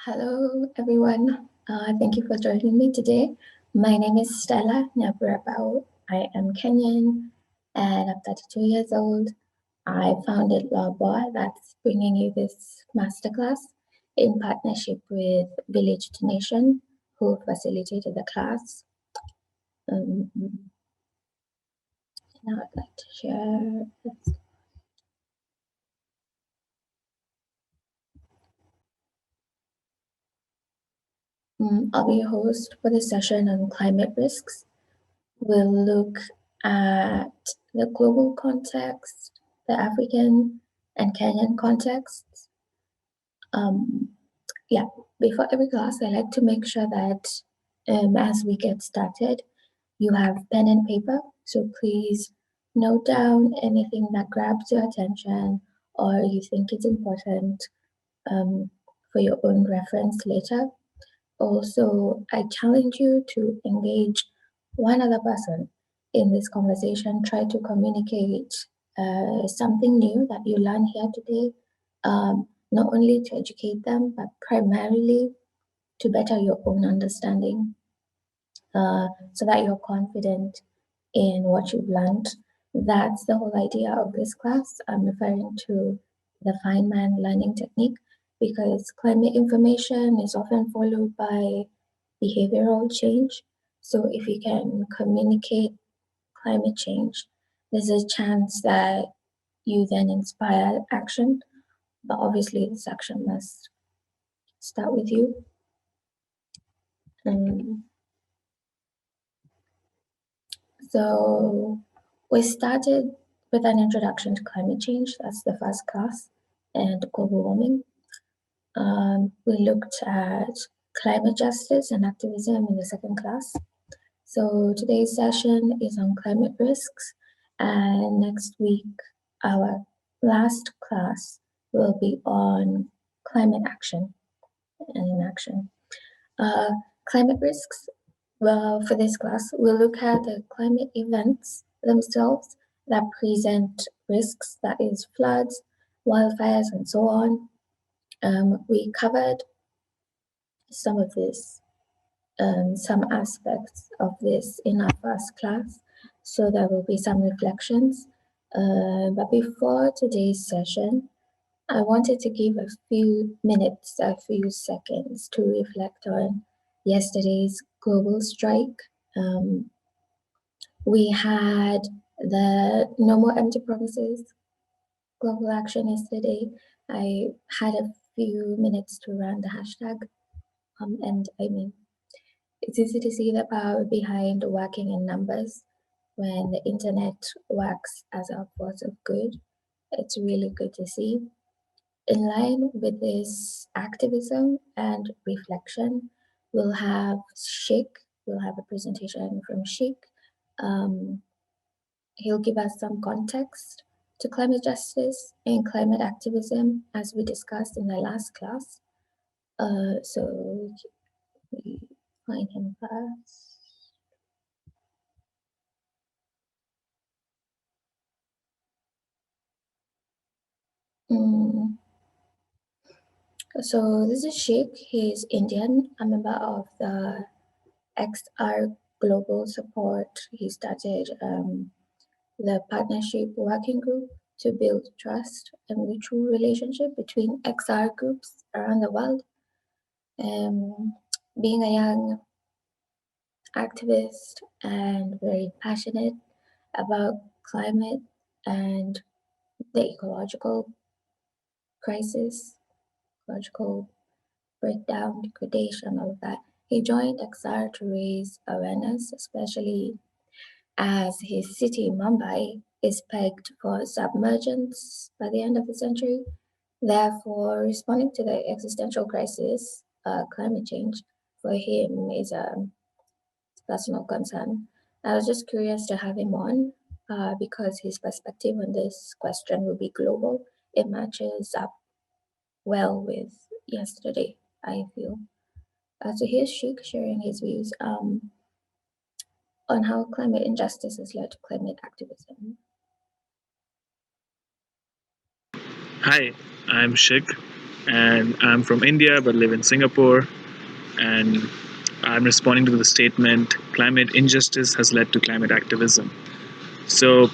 Hello, everyone. Thank you for joining me today. My name is Stella Nyambura Mbau. I am Kenyan and I'm 32 years old. I founded Lawbar, that's bringing you this masterclass in partnership with Village to Nation, who facilitated the class. Now I'd like to share this. I'll be your host for the session on climate risks. We'll look at the global context, the African and Kenyan contexts. Before every class, I like to make sure that as we get started, you have pen and paper. So please note down anything that grabs your attention or you think is important for your own reference later. Also, I challenge you to engage one other person in this conversation. Try to communicate something new that you learn here today, not only to educate them, but primarily to better your own understanding so that you're confident in what you've learned. That's the whole idea of this class. I'm referring to the Feynman learning technique because climate information is often followed by behavioral change. So if you can communicate climate change, there's a chance that you then inspire action. But obviously, this action must start with you. So we started with an introduction to climate change. That's the first class, and global warming. We looked at climate justice and activism in the second class. So today's session is on climate risks, and next week our last class will be on climate action and inaction. Climate risks. Well, for this class, we'll look at the climate events themselves that present risks, that is floods, wildfires, and so on. We covered some of this, some aspects of this in our first class, so there will be some reflections. But before today's session, I wanted to give a few minutes, a few seconds to reflect on yesterday's global strike. We had the No More Empty Promises global action yesterday. I had a few minutes to run the hashtag. And I mean, it's easy to see the power behind working in numbers when the internet works as a force of good. It's really good to see. In line with this activism and reflection, we'll have we'll have a presentation from Sheikh. He'll give us some context to climate justice and climate activism as we discussed in the last class. So we find him first. So this is Sheikh. He's Indian, a member of the XR Global Support. He started the partnership working group to build trust and mutual relationship between XR groups around the world. Being a young activist and very passionate about climate and the ecological crisis, ecological breakdown, degradation, all of that. He joined XR to raise awareness, especially as his city, Mumbai, is pegged for submergence by the end of the century. Therefore, responding to the existential crisis, climate change, for him is a personal concern. I was just curious to have him on because his perspective on this question will be global. It matches up well with yesterday, I feel. So here's Sheikh sharing his views on how climate injustice has led to climate activism. Hi, I'm Sheikh. and I'm from India but live in Singapore. And I'm responding to the statement climate injustice has led to climate activism. So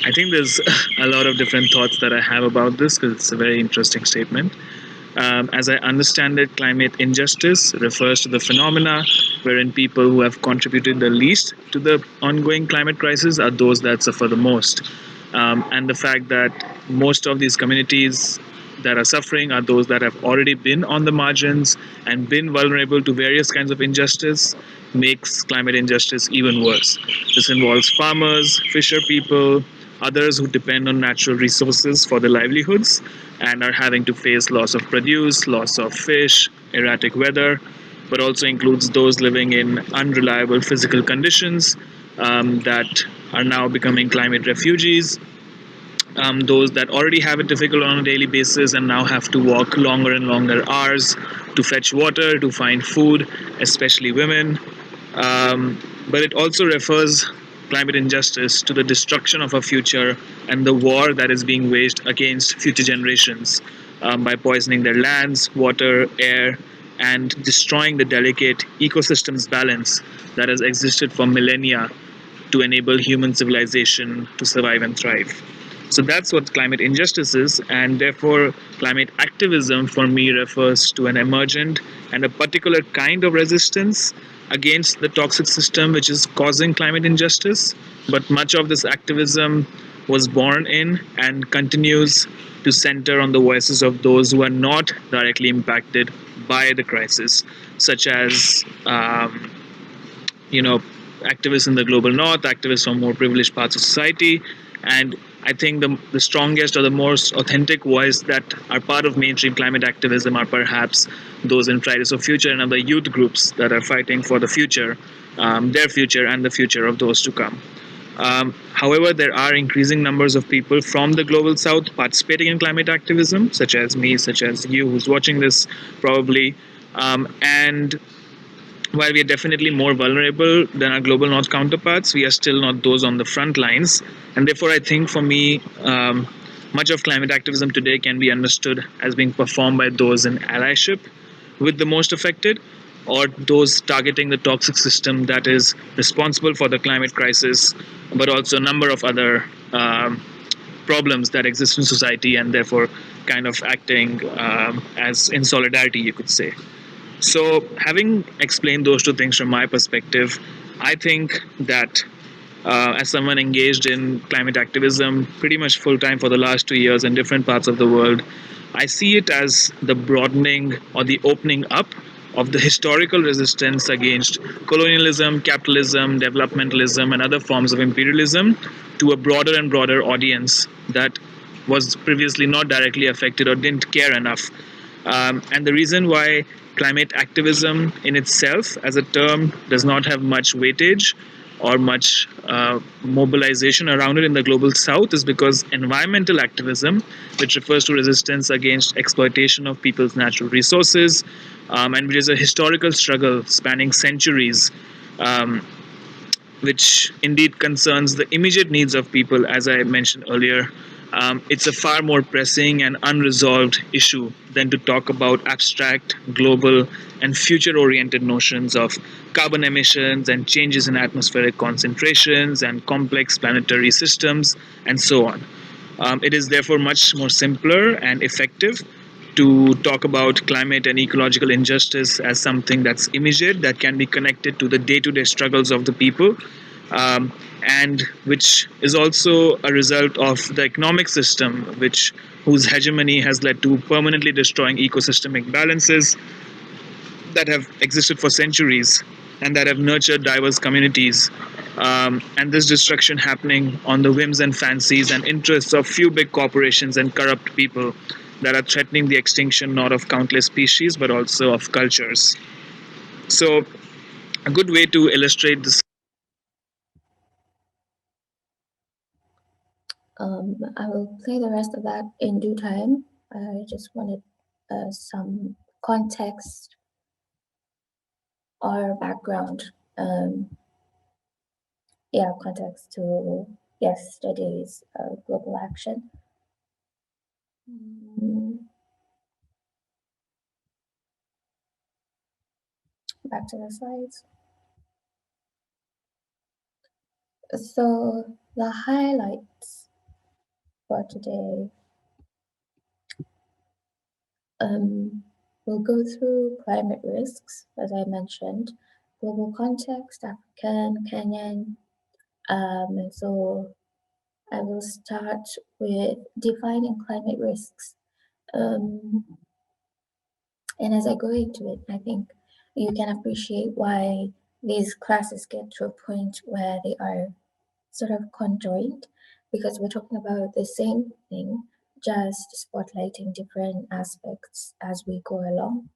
I think there's a lot of different thoughts that I have about this because it's a very interesting statement. As I understand it, climate injustice refers to the phenomena wherein people who have contributed the least to the ongoing climate crisis are those that suffer the most. And the fact that most of these communities that are suffering are those that have already been on the margins and been vulnerable to various kinds of injustice makes climate injustice even worse. This involves farmers, fisher people, others who depend on natural resources for their livelihoods and are having to face loss of produce, loss of fish, erratic weather, but also includes those living in unreliable physical conditions that are now becoming climate refugees, those that already have it difficult on a daily basis and now have to walk longer and longer hours to fetch water, to find food, especially women. But it also refers climate injustice to the destruction of our future and the war that is being waged against future generations by poisoning their lands, water, air, and destroying the delicate ecosystems balance that has existed for millennia to enable human civilization to survive and thrive. So that's what climate injustice is, and therefore, climate activism for me refers to an emergent and a particular kind of resistance against the toxic system which is causing climate injustice. But much of this activism was born in and continues to center on the voices of those who are not directly impacted by the crisis, such as you know, activists in the global north, activists from more privileged parts of society. And I think the strongest or the most authentic voice that are part of mainstream climate activism are perhaps those in Fridays for Future and other youth groups that are fighting for the future, their future, and the future of those to come. However, there are increasing numbers of people from the global south participating in climate activism, such as me, such as you, who's watching this probably. And while we are definitely more vulnerable than our global north counterparts, we are still not those on the front lines. And therefore, I think for me, much of climate activism today can be understood as being performed by those in allyship with the most affected, or those targeting the toxic system that is responsible for the climate crisis, but also a number of other problems that exist in society, and therefore kind of acting as in solidarity, you could say. So, having explained those two things from my perspective, I think that as someone engaged in climate activism pretty much full time for the last 2 years in different parts of the world, I see it as the broadening or the opening up of the historical resistance against colonialism, capitalism, developmentalism, and other forms of imperialism to a broader and broader audience that was previously not directly affected or didn't care enough. And the reason why climate activism in itself as a term does not have much weightage or much mobilization around it in the global south is because environmental activism, which refers to resistance against exploitation of people's natural resources, and which is a historical struggle spanning centuries, um, which indeed concerns the immediate needs of people, as I mentioned earlier. It's a far more pressing and unresolved issue than to talk about abstract, global, and future oriented notions of carbon emissions and changes in atmospheric concentrations and complex planetary systems and so on. It is therefore much more simpler and effective to talk about climate and ecological injustice as something that's immediate, that can be connected to the day to day struggles of the people, and which is also a result of the economic system, whose hegemony has led to permanently destroying ecosystemic balances that have existed for centuries and that have nurtured diverse communities. And this destruction happening on the whims and fancies and interests of few big corporations and corrupt people that are threatening the extinction not of countless species but also of cultures. So, a good way to illustrate this. I will play the rest of that in due time. I just wanted some context or background. Context to yesterday's global action. Mm, back to the slides. So the highlights for today, we'll go through climate risks, as I mentioned, global context, African, Kenyan. And so I will start with defining climate risks. And as I go into it, I think you can appreciate why these classes get to a point where they are sort of conjoined, because we're talking about the same thing, just spotlighting different aspects as we go along.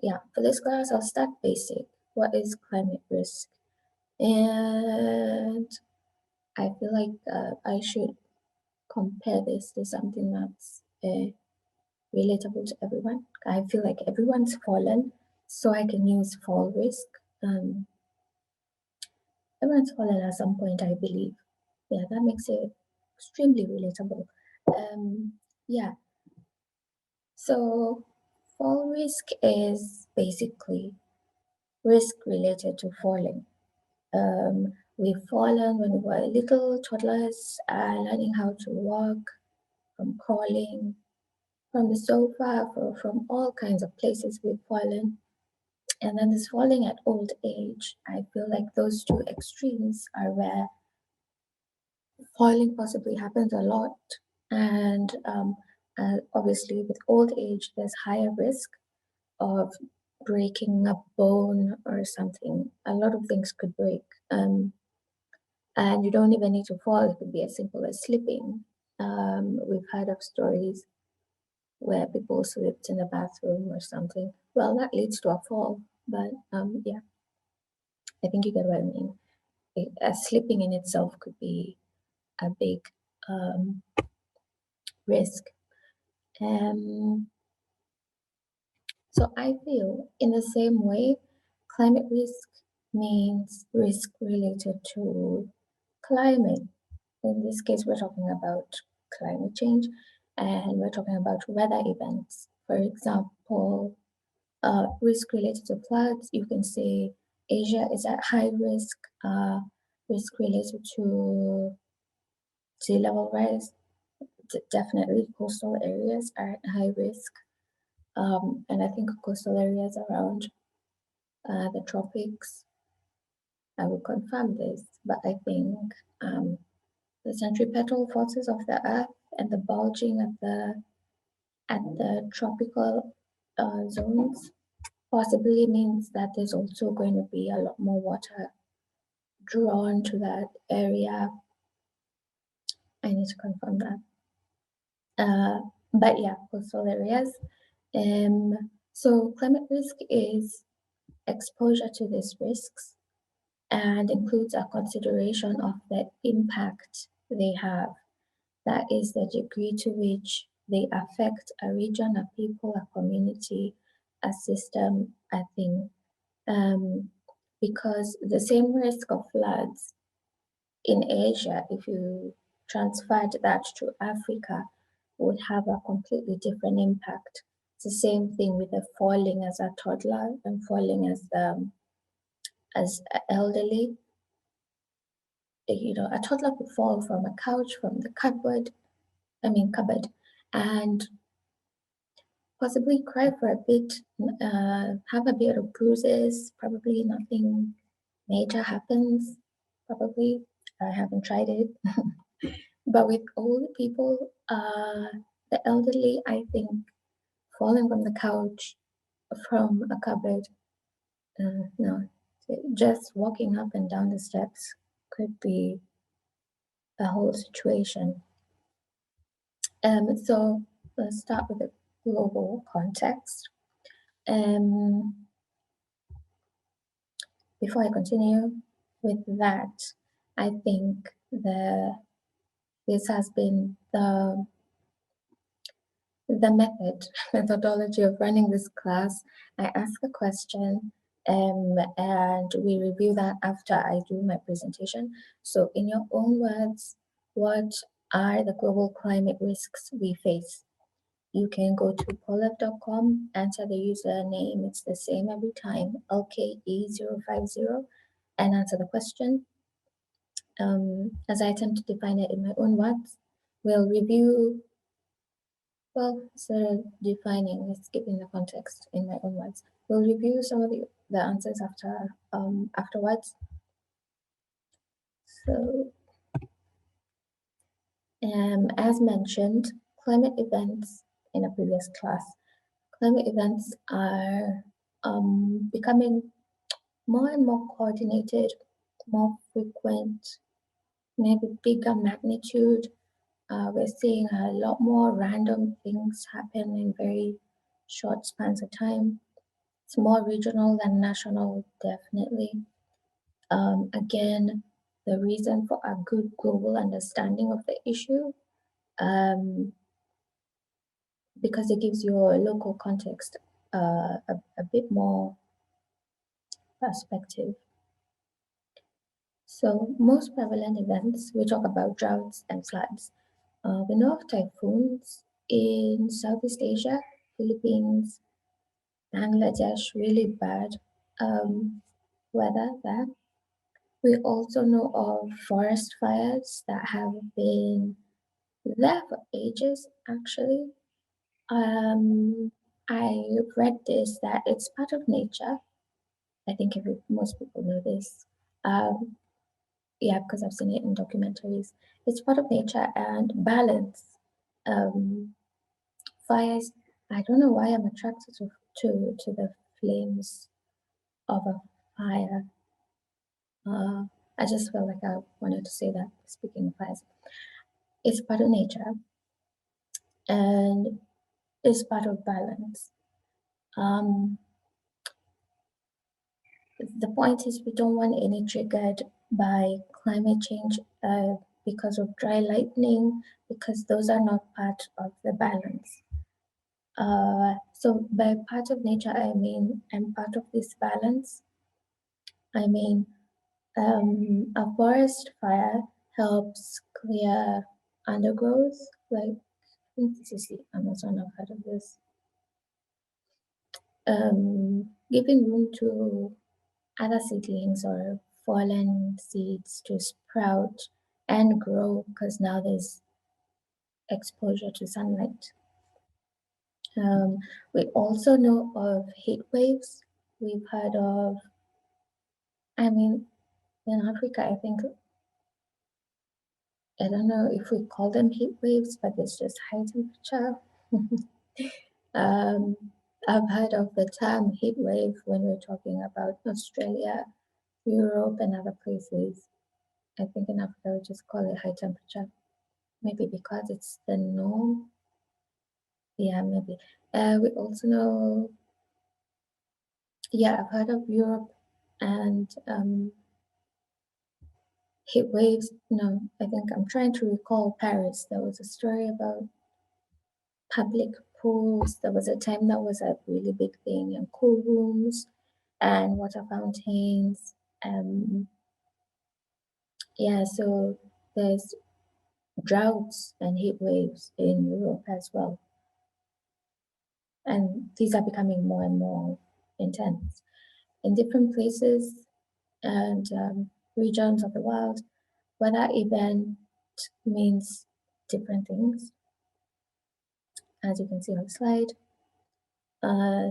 Yeah, for this class, I'll start basic. What is climate risk? And I feel like I should compare this to something that's relatable to everyone. I feel like everyone's fallen, so I can use fall risk. Everyone's fallen at some point, I believe. Yeah, that makes it extremely relatable. Yeah, so fall risk is basically risk related to falling. We've fallen when we were little toddlers, learning how to walk, from crawling, from the sofa, from all kinds of places we've fallen. And then this falling at old age, I feel like those two extremes are where falling possibly happens a lot. And obviously, with old age, there's higher risk of breaking a bone or something. A lot of things could break. And you don't even need to fall, it could be as simple as slipping. We've heard of stories where people slipped in the bathroom or something. Well, that leads to a fall, but yeah, I think you get what I mean. Slipping in itself could be a big risk. So I feel in the same way, climate risk means risk related to climate. In this case, we're talking about climate change and we're talking about weather events. For example, risk related to floods, you can say Asia is at high risk, risk related to sea level rise. Definitely coastal areas are at high risk. And I think coastal areas around the tropics, I will confirm this, but I think the centripetal forces of the earth and the bulging at the tropical zones possibly means that there's also going to be a lot more water drawn to that area. I need to confirm that. But yeah, coastal areas. So climate risk is exposure to these risks and includes a consideration of the impact they have. That is the degree to which they affect a region, a people, a community, a system, a thing. Because the same risk of floods in Asia, if you transferred that to Africa, would have a completely different impact. It's the same thing with the falling as a toddler and falling as elderly. You know, a toddler could fall from a couch, from the cupboard, and possibly cry for a bit, have a bit of bruises, probably nothing major happens, probably. I haven't tried it. But with old people, the elderly, I think falling from the couch, from a cupboard, no, just walking up and down the steps could be a whole situation. So let's start with the global context. Before I continue with that, I think this has been the methodology of running this class. I ask a question and we review that after I do my presentation. So in your own words, what are the global climate risks we face? You can go to pollup.com, enter the username, it's the same every time, LKE050, and answer the question. As I attempt to define it in my own words, we'll review, well, instead of defining, it's giving the context in my own words. We'll review some of the answers afterwards. So, as mentioned, climate events in a previous class, climate events are becoming more and more coordinated, more frequent, maybe bigger magnitude. We're seeing a lot more random things happen in very short spans of time. It's more regional than national, definitely. Again, the reason for a good global understanding of the issue, because it gives your local context a bit more perspective. So most prevalent events, we talk about droughts and floods. We know of typhoons in Southeast Asia, Philippines, Bangladesh, really bad weather there. We also know of forest fires that have been there for ages, actually. I read this that it's part of nature. I think most people know this. Yeah, because I've seen it in documentaries. It's part of nature and balance. Um, Fires. I don't know why I'm attracted to the flames of a fire. I just felt like I wanted to say that. Speaking of fires, it's part of nature and it's part of balance. Um, the point is we don't want any triggered by climate change because of dry lightning, because those are not part of the balance. So by part of nature, I mean, and part of this balance, I mean, a forest fire helps clear undergrowth, like, I think this is the Amazon, I've heard of this. Giving room to other seedlings or fallen seeds to sprout and grow because now there's exposure to sunlight. We also know of heat waves. We've heard of, I mean, in Africa, I think, I don't know if we call them heat waves, but it's just high temperature. um, I've heard of the term heat wave when we're talking about Australia, Europe, and other places. I think in Africa we just call it high temperature. Maybe because it's the norm. Yeah, maybe. We also know, yeah, I've heard of Europe and heat waves. No, I think I'm trying to recall Paris. There was a story about public pools. There was a time that was a really big thing, and cool rooms and water fountains. Yeah, so there's droughts and heat waves in Europe as well. And these are becoming more and more intense in different places and regions of the world. Weather event means different things, as you can see on the slide.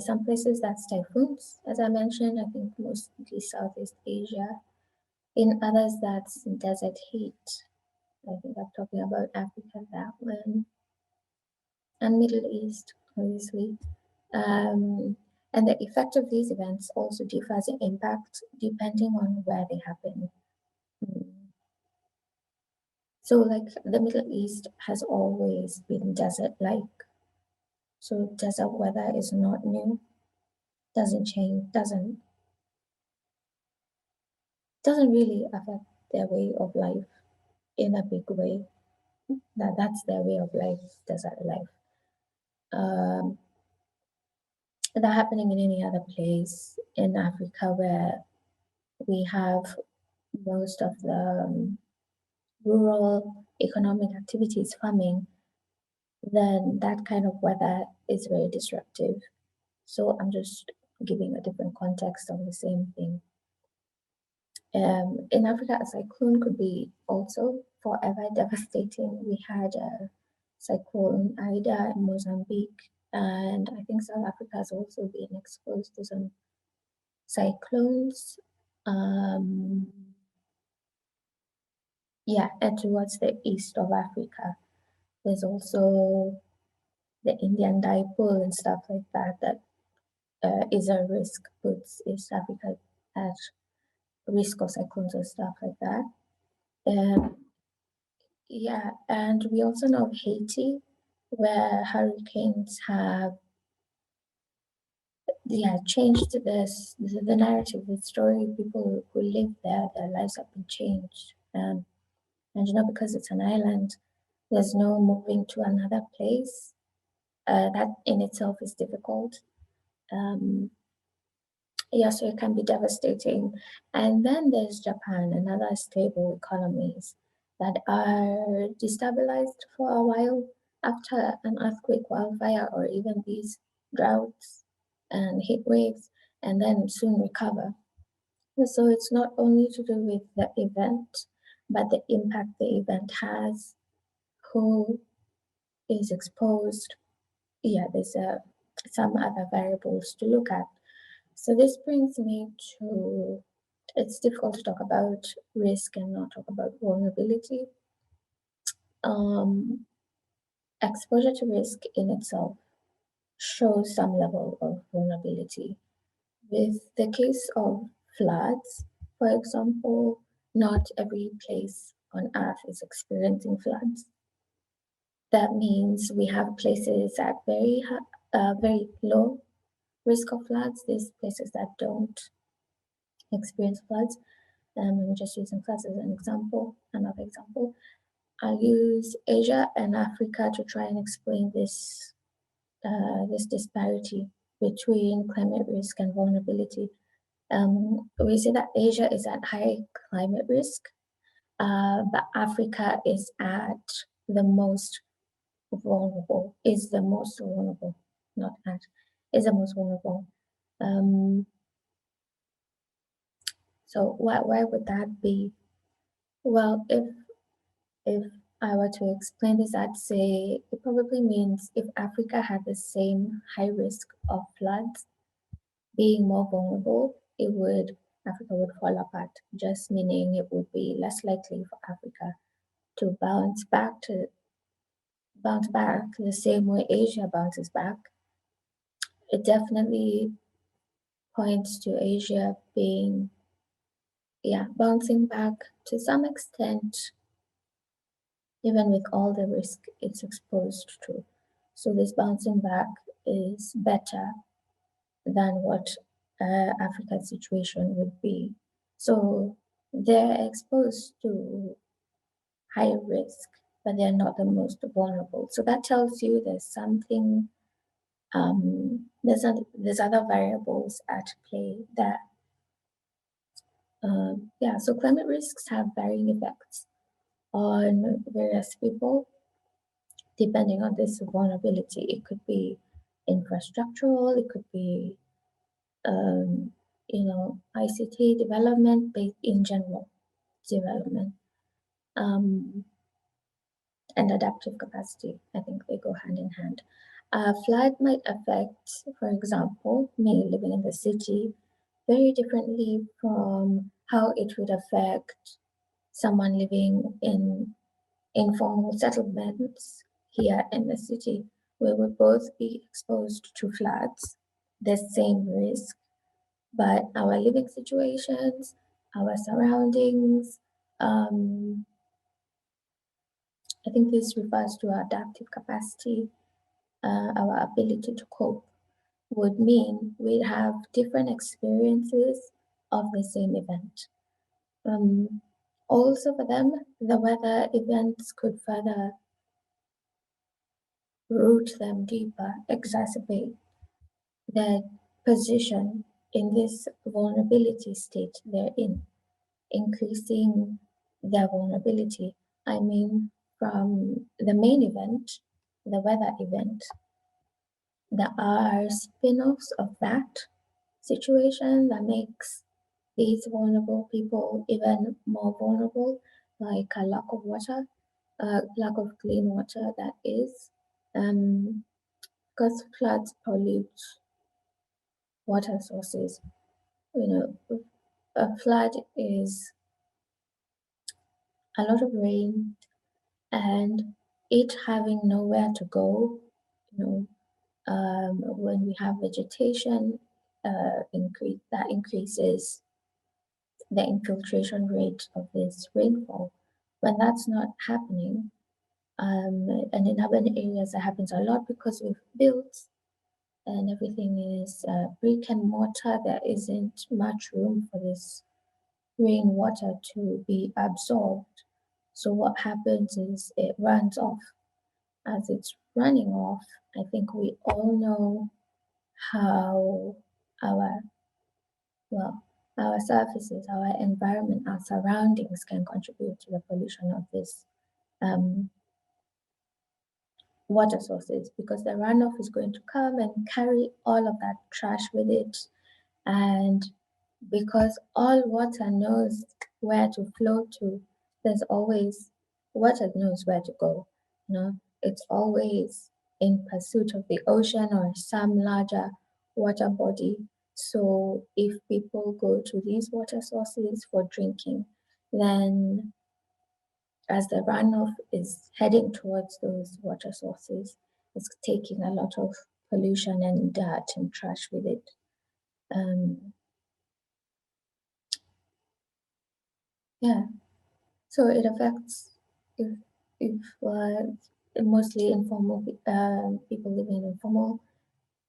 Some places that's typhoons, as I mentioned, I think mostly Southeast Asia. In others, that's desert heat. I think I'm talking about Africa, that one, and Middle East, obviously. And the effect of these events also differs in impact depending on where they happen. So, like the Middle East has always been desert-like. So desert weather is not new, doesn't change, doesn't really affect their way of life in a big way. That's their way of life, desert life. That happening in any other place in Africa where we have most of the rural economic activities, farming, then that kind of weather is very disruptive. So I'm just giving a different context of the same thing. In Africa, a cyclone could be also forever devastating. We had a cyclone Ida in Mozambique, and I think South Africa has also been exposed to some cyclones. Yeah, and towards the east of Africa, there's also the Indian dipole and stuff like that. That is a risk, puts East Africa at risk of cyclones and stuff like that. Yeah, and we also know of Haiti, where hurricanes have changed the narrative, the story. People who live there, their lives have been changed. And because it's an island, there's no moving to another place. That in itself is difficult. So it can be devastating. And then there's Japan and other stable economies that are destabilized for a while after an earthquake, wildfire, or even these droughts and heat waves, and then soon recover. So it's not only to do with the event, but the impact the event has, who is exposed. There's some other variables to look at. So this brings me to, it's difficult to talk about risk and not talk about vulnerability. Exposure to risk in itself shows some level of vulnerability. With the case of floods, for example, not every place on earth is experiencing floods. That means we have places at very low risk of floods. There's places that don't experience floods. I'm just using floods as an example, another example. I'll use Asia and Africa to try and explain this disparity between climate risk and vulnerability. We see that Asia is at high climate risk, but Africa is at the most vulnerable, is the most vulnerable, not at, is the most vulnerable. So why would that be? Well, if I were to explain this, I'd say it probably means if Africa had the same high risk of floods, being more vulnerable, Africa would fall apart, just meaning it would be less likely for Africa to bounce back the same way Asia bounces back. It definitely points to Asia bouncing back to some extent, even with all the risk it's exposed to. So this bouncing back is better than what Africa's situation would be. So they're exposed to high risk, but they're not the most vulnerable. So that tells you there's something, there's other variables at play there. So climate risks have varying effects on various people depending on this vulnerability. It could be infrastructural, it could be ICT development, but in general development, and adaptive capacity. I think they go hand in hand. Flood might affect, for example, me living in the city very differently from how it would affect someone living in informal settlements here in the city. We would both be exposed to floods, the same risk, but our living situations, our surroundings, I think this refers to our adaptive capacity, our ability to cope, would mean we'd have different experiences of the same event. Also for them, the weather events could further root them deeper, exacerbate their position in this vulnerability state they're in, increasing their vulnerability. I mean, from the main event, the weather event. There are spin-offs of that situation that makes these vulnerable people even more vulnerable, like a lack of water, lack of clean water, that is, because floods pollute water sources. You know, a flood is a lot of rain and it having nowhere to go. You know, when we have vegetation that increases the infiltration rate of this rainfall. When that's not happening, and in urban areas that happens a lot because we've built and everything is brick and mortar, there isn't much room for this rainwater to be absorbed. So what happens is it runs off. As it's running off, I think we all know how our, well, our surfaces, our environment, our surroundings can contribute to the pollution of this um, water sources, because the runoff is going to come and carry all of that trash with it. And because all water knows where to flow to, there's always, water knows where to go. You know, it's always in pursuit of the ocean or some larger water body. So if people go to these water sources for drinking, then as the runoff is heading towards those water sources, it's taking a lot of pollution and dirt and trash with it. Yeah, so it affects if mostly informal people living in informal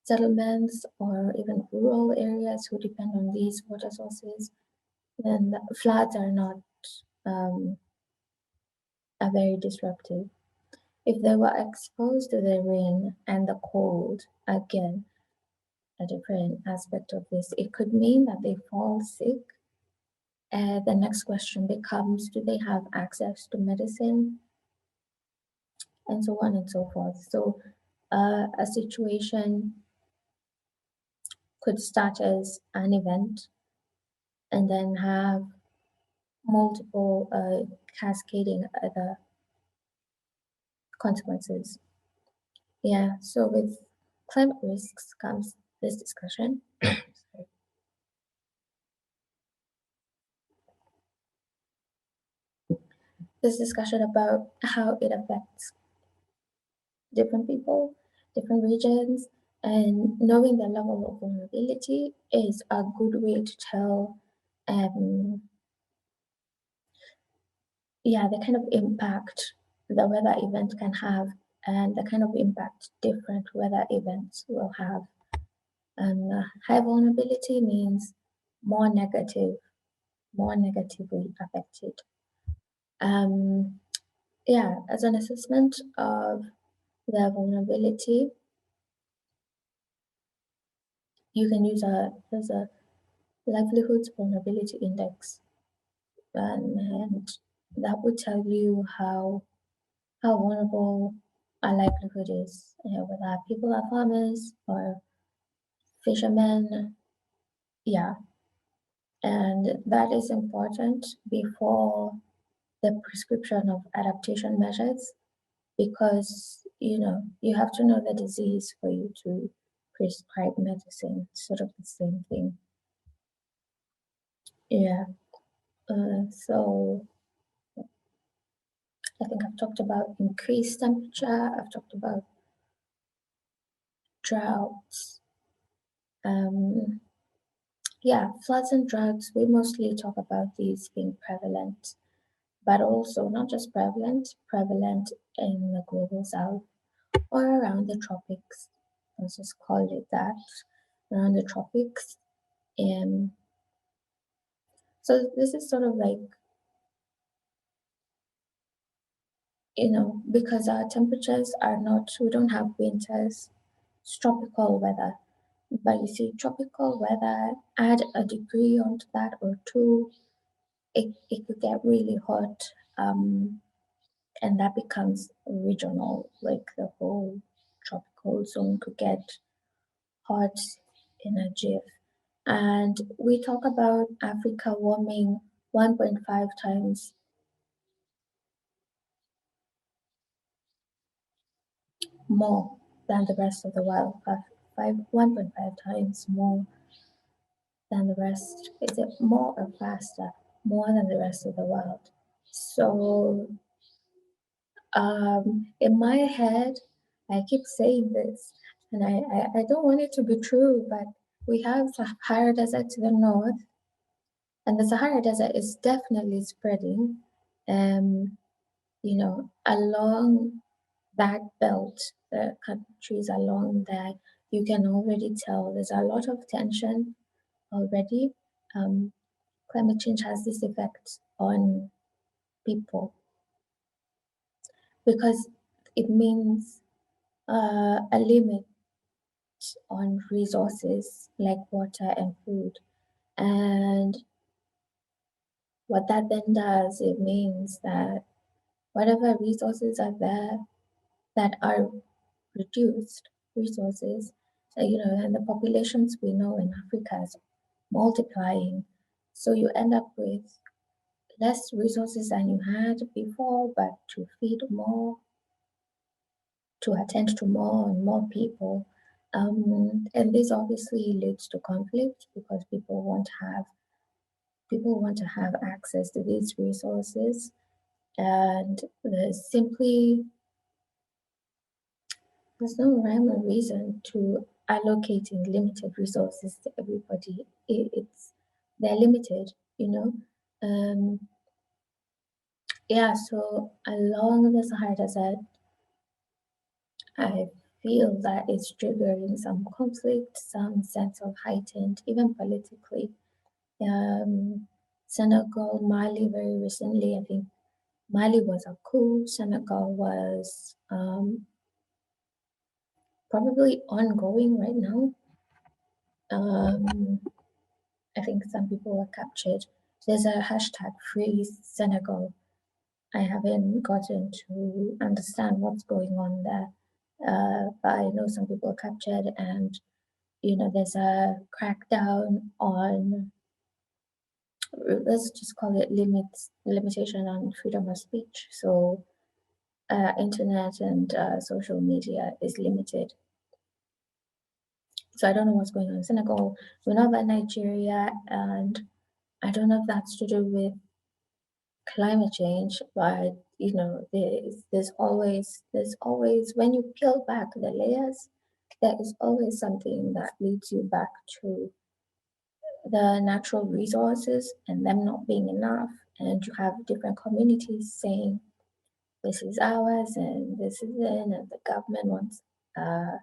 settlements or even rural areas who depend on these water sources, then the floods um, are very disruptive. If they were exposed to the rain and the cold, again, a different aspect of this, it could mean that they fall sick. The next question becomes, do they have access to medicine? And so on and so forth. So a situation could start as an event and then have multiple cascading other consequences. Yeah, so with climate risks comes this discussion. This discussion about how it affects different people, different regions, and knowing the level of vulnerability is a good way to tell, um, yeah, the kind of impact the weather event can have and the kind of impact different weather events will have. And high vulnerability means more negative, more negatively affected. Um, yeah, as an assessment of the vulnerability, you can use there's a livelihoods vulnerability index, and that would tell you how vulnerable a livelihood is, whether people are farmers or fishermen. Yeah, and that is important before the prescription of adaptation measures, because you have to know the disease for you to prescribe medicine. It's sort of the same thing. Yeah. So I think I've talked about increased temperature. I've talked about droughts. Um, yeah, floods and droughts. We mostly talk about these being prevalent, but also not just prevalent in the global south or around the tropics. Let's just call it that, around the tropics. And so this is sort of like, because our temperatures are not, we don't have winters, it's tropical weather. But you see, tropical weather, add a degree onto that or two, it could get really hot. and that becomes regional, like the whole tropical zone could get hot in a jiff. And we talk about Africa warming 1.5 times more than the rest of the world, 1.5 times more than the rest. Is it more or faster? More than the rest of the world. So in my head, I keep saying this, and I don't want it to be true, but we have Sahara Desert to the north, and the Sahara Desert is definitely spreading. Um, along that belt, the countries along there, you can already tell there's a lot of tension already. Climate change has this effect on people because it means a limit on resources like water and food. And what that then does, it means that whatever resources are there that are reduced resources, and the populations we know in Africa is multiplying. So you end up with less resources than you had before, but to feed more, to attend to more and more people. And this obviously leads to conflict because people want to have access to these resources, and there's no rhyme or reason to allocating limited resources to everybody. They're limited, you know. Yeah, so along the Sahara Desert, I feel that it's triggering some conflict, some sense of heightened, even politically. Senegal, Mali, very recently, I think Mali was a coup, Senegal was probably ongoing right now. I think some people were captured. There's a hashtag free Senegal. I haven't gotten to understand what's going on there. But I know some people are captured, and there's a crackdown on, let's just call it limitation on freedom of speech. So internet and social media is limited. So I don't know what's going on in Senegal. We know about Nigeria, and I don't know if that's to do with climate change, but there's always when you peel back the layers, there is always something that leads you back to the natural resources and them not being enough, and you have different communities saying this is ours and this is in, and the government wants a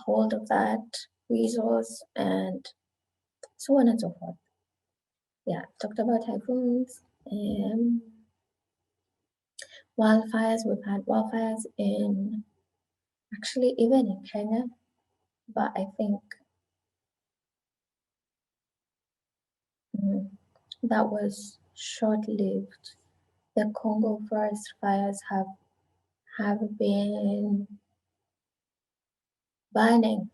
hold of that resource, and so on and so forth. Yeah, talked about typhoons. Wildfires, we've had wildfires in actually even in Kenya, but I think that was short-lived. The Congo forest fires have been burning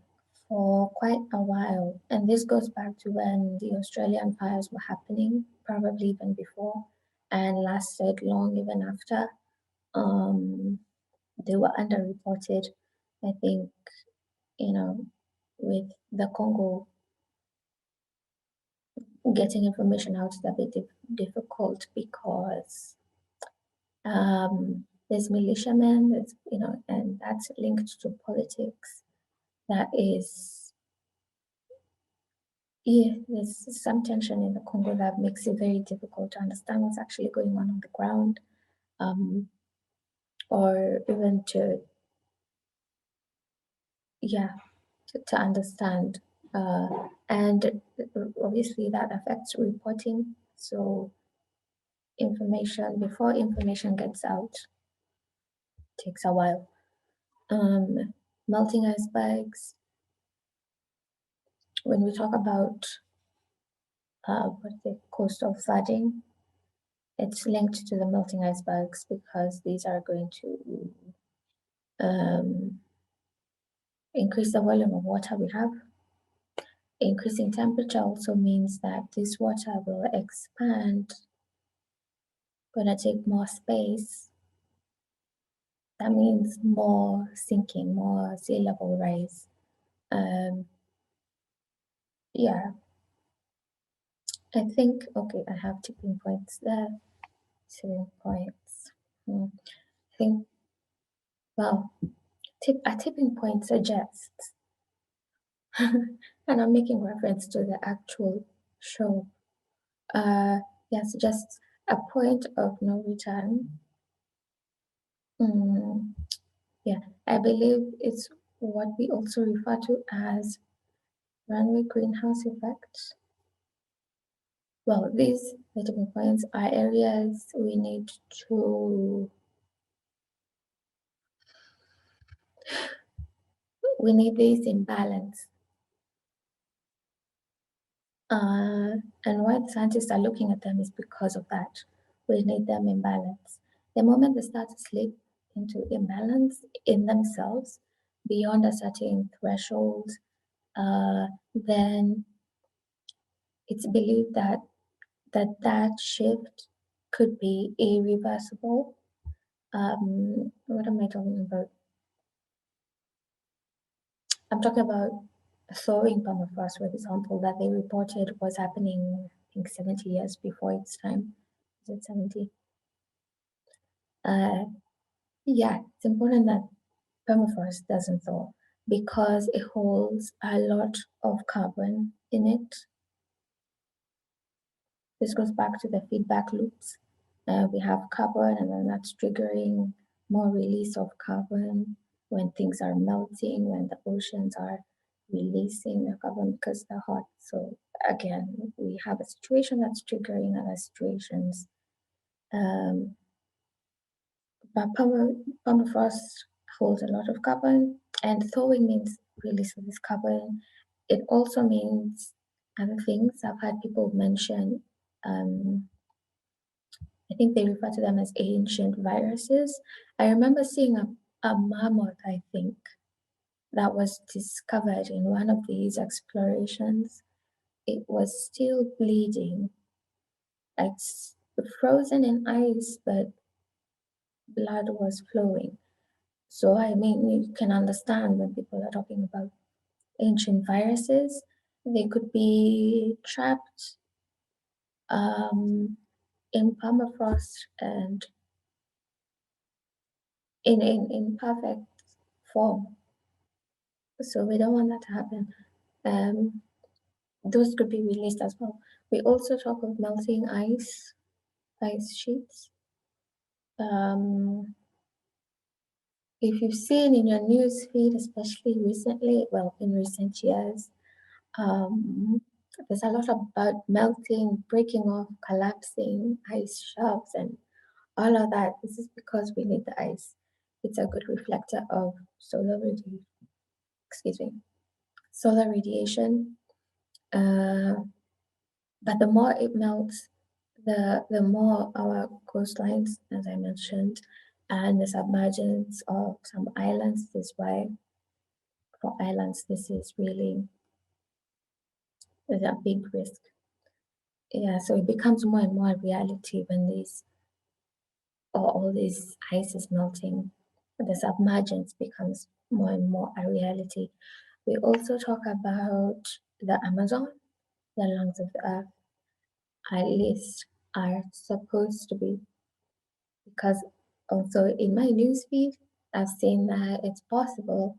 for quite a while, and this goes back to when the Australian fires were happening, probably even before, and lasted long even after. They were underreported. I think with the Congo getting information out is a bit difficult because there's militiamen, and that's linked to politics. That is, yeah, there's some tension in the Congo that makes it very difficult to understand what's actually going on the ground, or even yeah, to understand. And obviously that affects reporting. So before information gets out, takes a while. Melting icebergs. When we talk about what's the coastal flooding, it's linked to the melting icebergs because these are going to increase the volume of water we have. Increasing temperature also means that this water will expand, gonna take more space. That means more sinking, more sea level rise. Yeah, I think, okay, I have tipping points there. Tipping points. I think, well, a tipping point suggests, and I'm making reference to the actual show. Yeah, suggests a point of no return. Yeah, I believe it's what we also refer to as runway greenhouse effect. Well, these tipping points are areas we need these in balance. And why the scientists are looking at them is because of that. We need them in balance. The moment they start to slip into imbalance in themselves beyond a certain threshold, then it's believed that that shift could be irreversible. What am I talking about? I'm talking about thawing permafrost, for example, that they reported was happening, I think, 70 years before its time. Is it 70? Yeah, it's important that permafrost doesn't thaw because it holds a lot of carbon in it. This goes back to the feedback loops. We have carbon, and then that's triggering more release of carbon when things are melting, when the oceans are releasing the carbon because they're hot. So again, we have a situation that's triggering other situations. But permafrost holds a lot of carbon, and thawing means release of this carbon. It also means other things. I've had people mention, I think they refer to them as ancient viruses. I remember seeing a mammoth, I think, that was discovered in one of these explorations. It was still bleeding. It's frozen in ice, but blood was flowing. So, I mean, you can understand when people are talking about ancient viruses, they could be trapped in permafrost and in perfect form. So we don't want that to happen. Those could be released as well. We also talk of melting ice sheets. If you've seen in your news feed, especially recently, well, in recent years, there's a lot about melting, breaking off, collapsing, ice shelves, and all of that. This is because we need the ice. It's a good reflector of solar radiation. But the more it melts, the more our coastlines, as I mentioned, and the submergence of some islands. This is why for islands this is really a big risk. Yeah, so it becomes more and more a reality when all this ice is melting. The submergence becomes more and more a reality. We also talk about the Amazon, the lungs of the earth, at least are supposed to be, because also in my newsfeed, I've seen that it's possible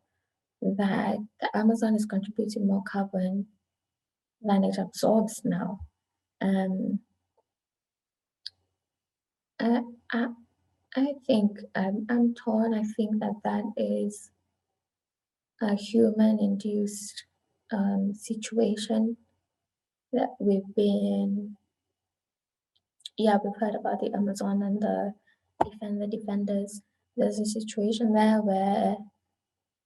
that the Amazon is contributing more carbon than it absorbs now. I, I, I think I'm torn. I think that is a human-induced situation that we've heard about the Amazon and the defenders. There's a situation there where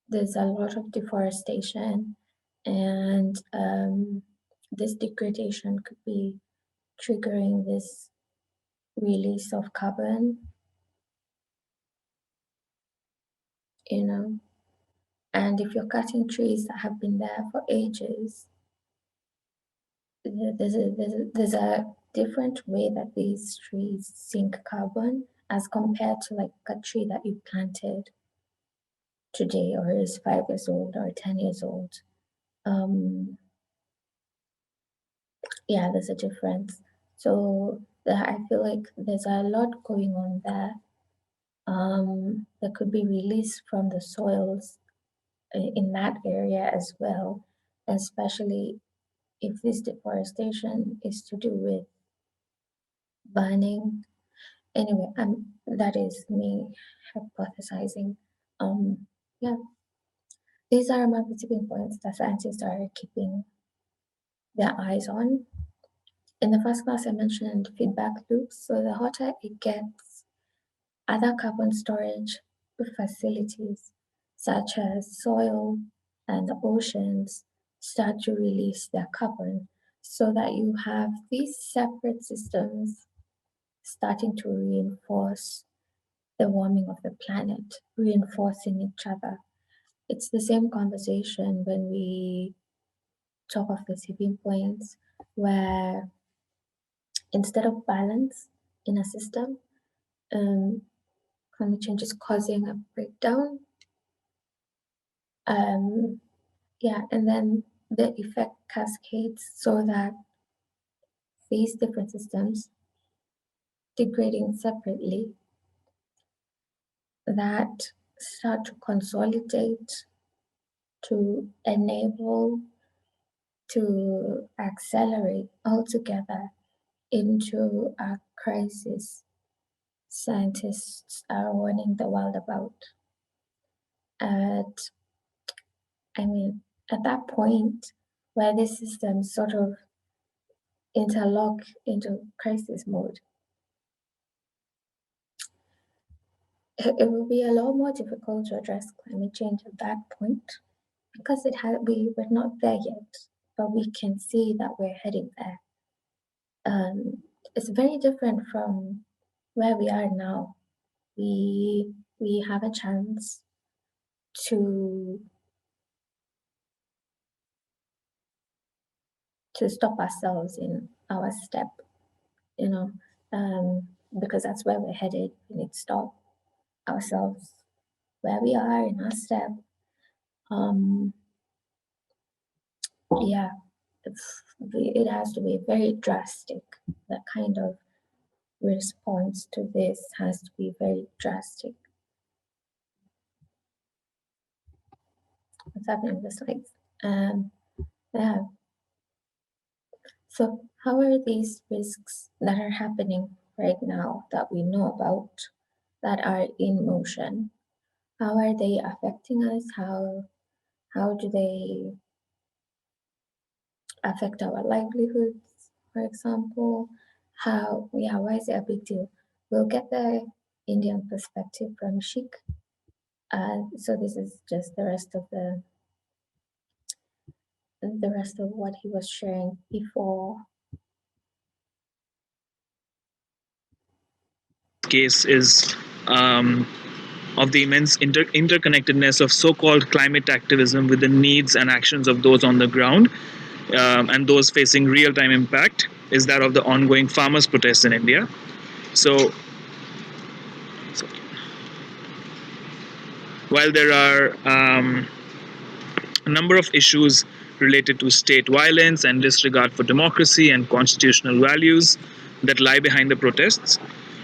there's a lot of deforestation, and this degradation could be triggering this release of carbon, and if you're cutting trees that have been there for ages, there's a different way that these trees sink carbon as compared to like a tree that you planted today or is 5 years old or 10 years old. Yeah, there's a difference. So I feel like there's a lot going on there. That could be released from the soils in that area as well, especially if this deforestation is to do with burning. Anyway, that is me hypothesizing. Yeah, these are among the tipping points that scientists are keeping their eyes on. In the first class, I mentioned feedback loops. So the hotter it gets, other carbon storage facilities, such as soil and the oceans, start to release their carbon so that you have these separate systems starting to reinforce the warming of the planet, reinforcing each other. It's the same conversation when we talk of the tipping points, where instead of balance in a system, climate change is causing a breakdown. Yeah, and then the effect cascades so that these different systems degrading separately that start to consolidate to enable to accelerate altogether into a crisis scientists are warning the world about. At, at that point where these systems sort of interlock into crisis mode, it will be a lot more difficult to address climate change at that point because we're not there yet, but we can see that we're heading there. It's very different from where we are now. We have a chance to stop ourselves in our step, because that's where we're headed. We need to stop ourselves where we are in our step. Yeah, it has to be very drastic. That kind of response to this has to be very drastic. What's happening with the slides? Yeah. So how are these risks that are happening right now that we know about, that are in motion, how are they affecting us? How do they affect our livelihoods, for example? Why is it a big deal? We'll get the Indian perspective from Sheikh. So this is just the rest of what he was sharing before. Case is of the immense interconnectedness of so-called climate activism with the needs and actions of those on the ground, and those facing real-time impact, is that of the ongoing farmers' protests in India. So while there are a number of issues related to state violence and disregard for democracy and constitutional values that lie behind the protests,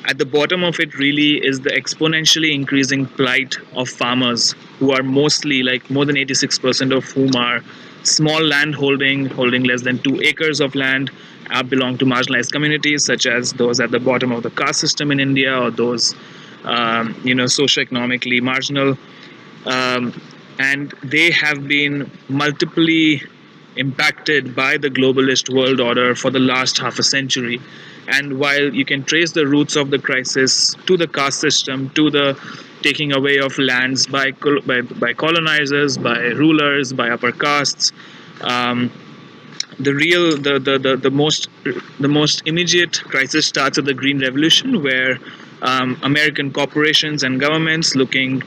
at the bottom of it really is the exponentially increasing plight of farmers, who are mostly, like more than 86% of whom are small land holding less than 2 acres of land, belong to marginalized communities such as those at the bottom of the caste system in India, or those socioeconomically marginal, and they have been multiply impacted by the globalist world order for the last half a century. And while you can trace the roots of the crisis to the caste system, to the taking away of lands by colonizers, by rulers, by upper castes, the most immediate crisis starts at the Green Revolution, where American corporations and governments looking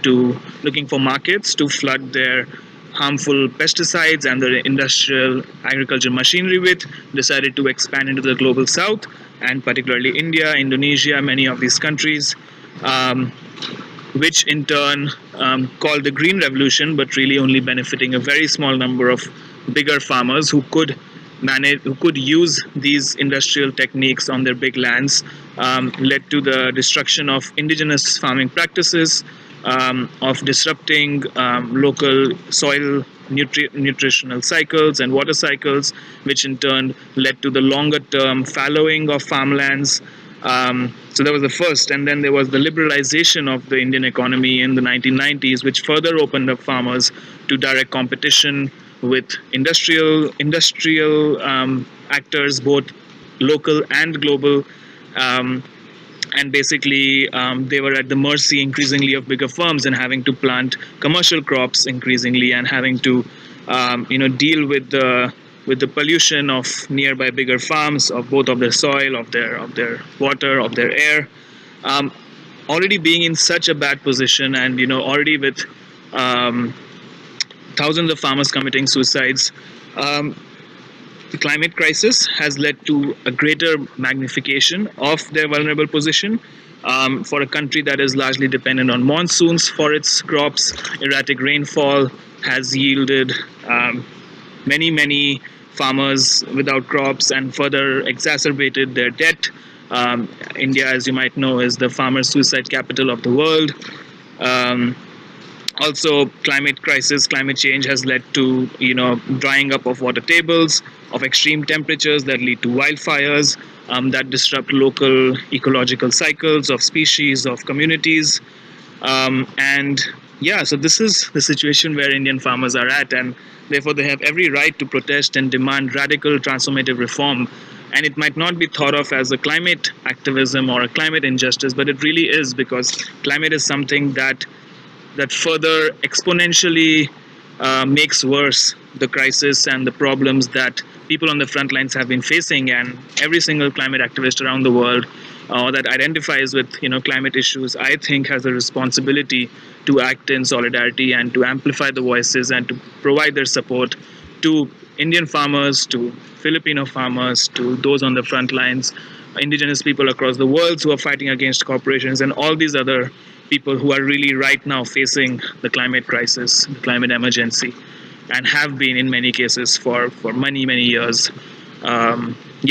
for markets to flood their harmful pesticides and the industrial agriculture machinery with, decided to expand into the global south, and particularly India, Indonesia, many of these countries, um, which in turn called the Green Revolution, but really only benefiting a very small number of bigger farmers who could use these industrial techniques on their big lands, led to the destruction of indigenous farming practices, of disrupting local soil nutritional cycles and water cycles, which in turn led to the longer term fallowing of farmlands. So that was the first, and then there was the liberalization of the Indian economy in the 1990s, which further opened up farmers to direct competition with industrial actors, both local and global. Um, and basically they were at the mercy increasingly of bigger firms and having to plant commercial crops increasingly and having to deal with the pollution of nearby bigger farms, of both of their soil, of their water, of their air. um, Already being in such a bad position, and already with um, thousands of farmers committing suicides, um, the climate crisis has led to a greater magnification of their vulnerable position. For a country that is largely dependent on monsoons for its crops, erratic rainfall has yielded many farmers without crops and further exacerbated their debt. India, as you might know, is the farmer suicide capital of the world. Um, Also, climate change has led to drying up of water tables, of extreme temperatures that lead to wildfires, that disrupt local ecological cycles of species, of communities. And yeah, so this is the situation where Indian farmers are at, and therefore they have every right to protest and demand radical transformative reform. And it might not be thought of as a climate activism or a climate injustice, but it really is, because climate is something that further exponentially makes worse the crisis and the problems that people on the front lines have been facing. And every single climate activist around the world that identifies with climate issues, I think, has a responsibility to act in solidarity and to amplify the voices and to provide their support to Indian farmers, to Filipino farmers, to those on the front lines, indigenous people across the world who are fighting against corporations, and all these other people who are really right now facing the climate crisis, the climate emergency, and have been in many cases for many years.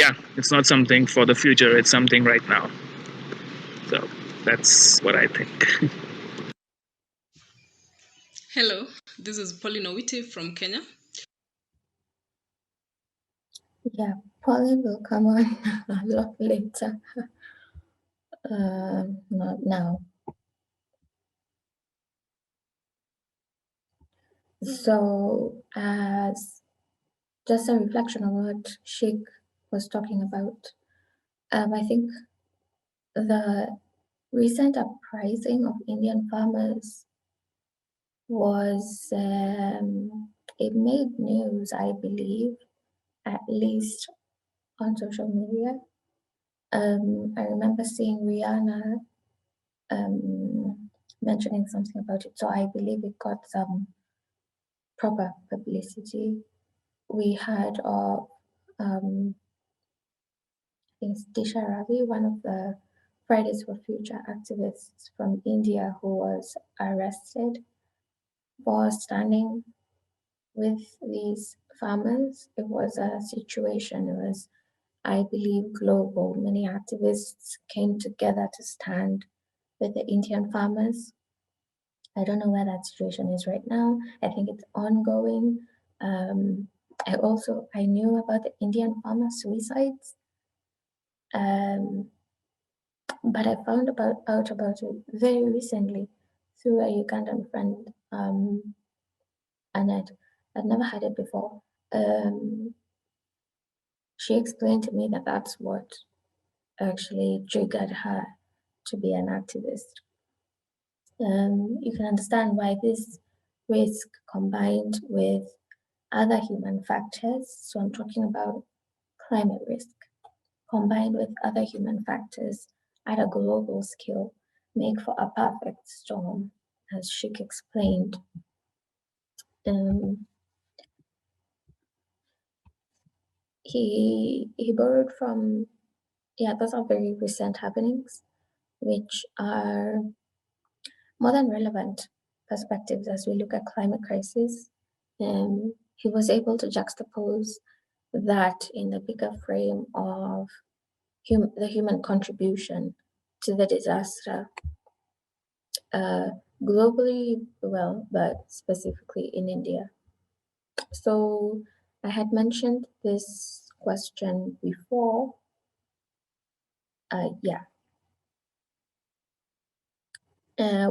Yeah, it's not something for the future, it's something right now. So that's what I think. Hello, this is Pauline Owiti from Kenya. Yeah, Pauline will come on a lot later. Not now. So, as just a reflection on what Sheikh was talking about, I think the recent uprising of Indian farmers was it made news, I believe, at least on social media. I remember seeing Rihanna mentioning something about it, so I believe it got some proper publicity. We heard of I think it's Disha Ravi, one of the Fridays for Future activists from India, who was arrested for standing with these farmers. It was a situation, it was, I believe, global. Many activists came together to stand with the Indian farmers. I don't know where that situation is right now. I think it's ongoing. I knew about the Indian farmer suicides, but I found out about it very recently through a Ugandan friend, Annette. I'd never had it before. She explained to me that that's what actually triggered her to be an activist. You can understand why this risk, combined with other human factors, so I'm talking about climate risk, combined with other human factors at a global scale, make for a perfect storm, as Sheikh explained. He borrowed from, those are very recent happenings, which are more than relevant perspectives as we look at climate crisis. He was able to juxtapose that in the bigger frame of the human contribution to the disaster, globally, well, but specifically in India. So I had mentioned this question before.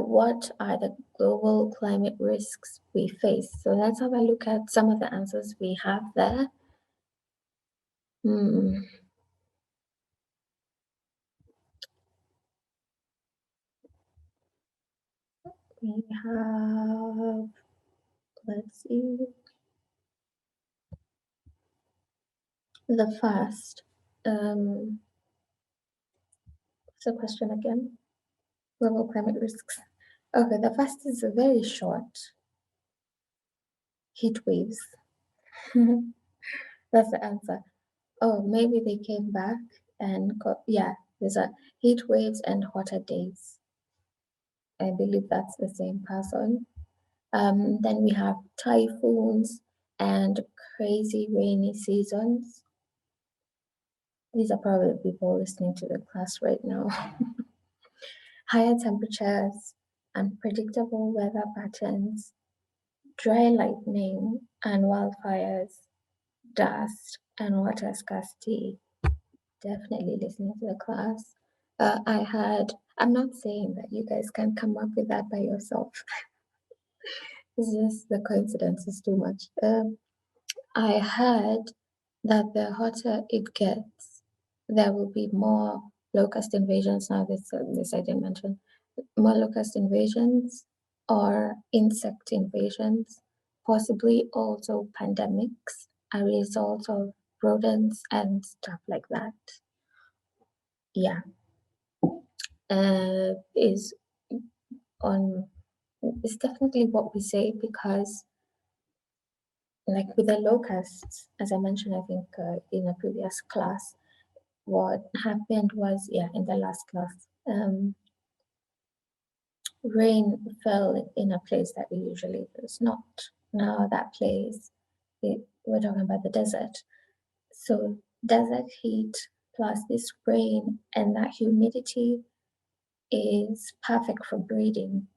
What are the global climate risks we face? So let's have a look at some of the answers we have there. We have, let's see, the first. What's the question again? Global climate risks. Okay, the first is very short. Heat waves. That's the answer. Oh, maybe they came back and there's a heat waves and hotter days. I believe that's the same person. Then we have typhoons and crazy rainy seasons. These are probably people listening to the class right now. Higher temperatures, unpredictable weather patterns, dry lightning and wildfires, dust and water scarcity. Definitely listening to the class. I'm not saying that you guys can come up with that by yourself. It's just the coincidence is too much. I heard that the hotter it gets, there will be more locust invasions. Now, this I didn't mention. More locust invasions or insect invasions, possibly also pandemics, a result of rodents and stuff like that. Yeah. Is it's definitely what we say, because like with the locusts, as I mentioned, I think in a previous class, what happened was, in the last class, rain fell in a place that it usually does not. Now that place, we're talking about the desert. So desert heat plus this rain and that humidity is perfect for breeding.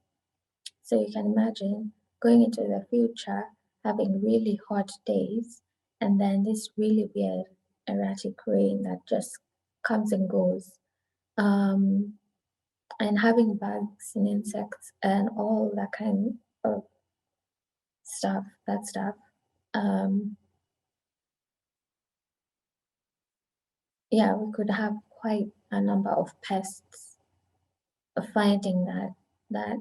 So you can imagine going into the future, having really hot days, and then this really weird erratic rain that just comes and goes. And having bugs and insects and all that kind of bad stuff. We could have quite a number of pests finding that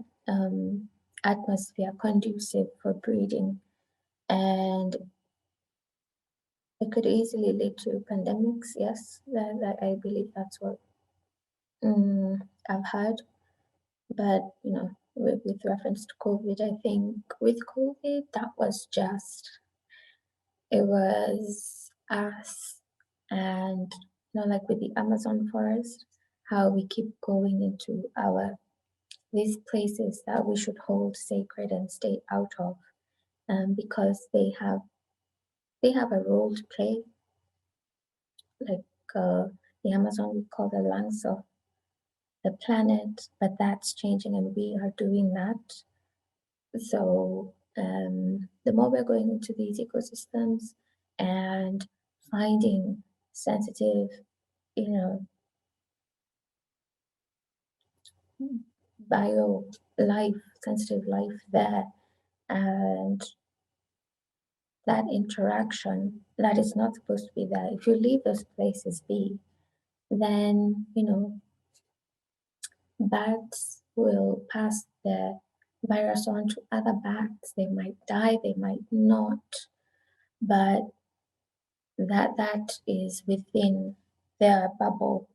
atmosphere conducive for breeding, and it could easily lead to pandemics. Yes, that I believe that's what I've heard. But with reference to COVID, I think with COVID, that was just, it was us, and like with the Amazon forest, how we keep going into these places that we should hold sacred and stay out of, because they have a role to play. Like the Amazon, we call the lungs of the planet, but that's changing and we are doing that. So the more we're going into these ecosystems and finding sensitive, bio life, sensitive life there, and that interaction that is not supposed to be there. If you leave those places be, then bats will pass the virus on to other bats. They might die, they might not. but that is within their bubble.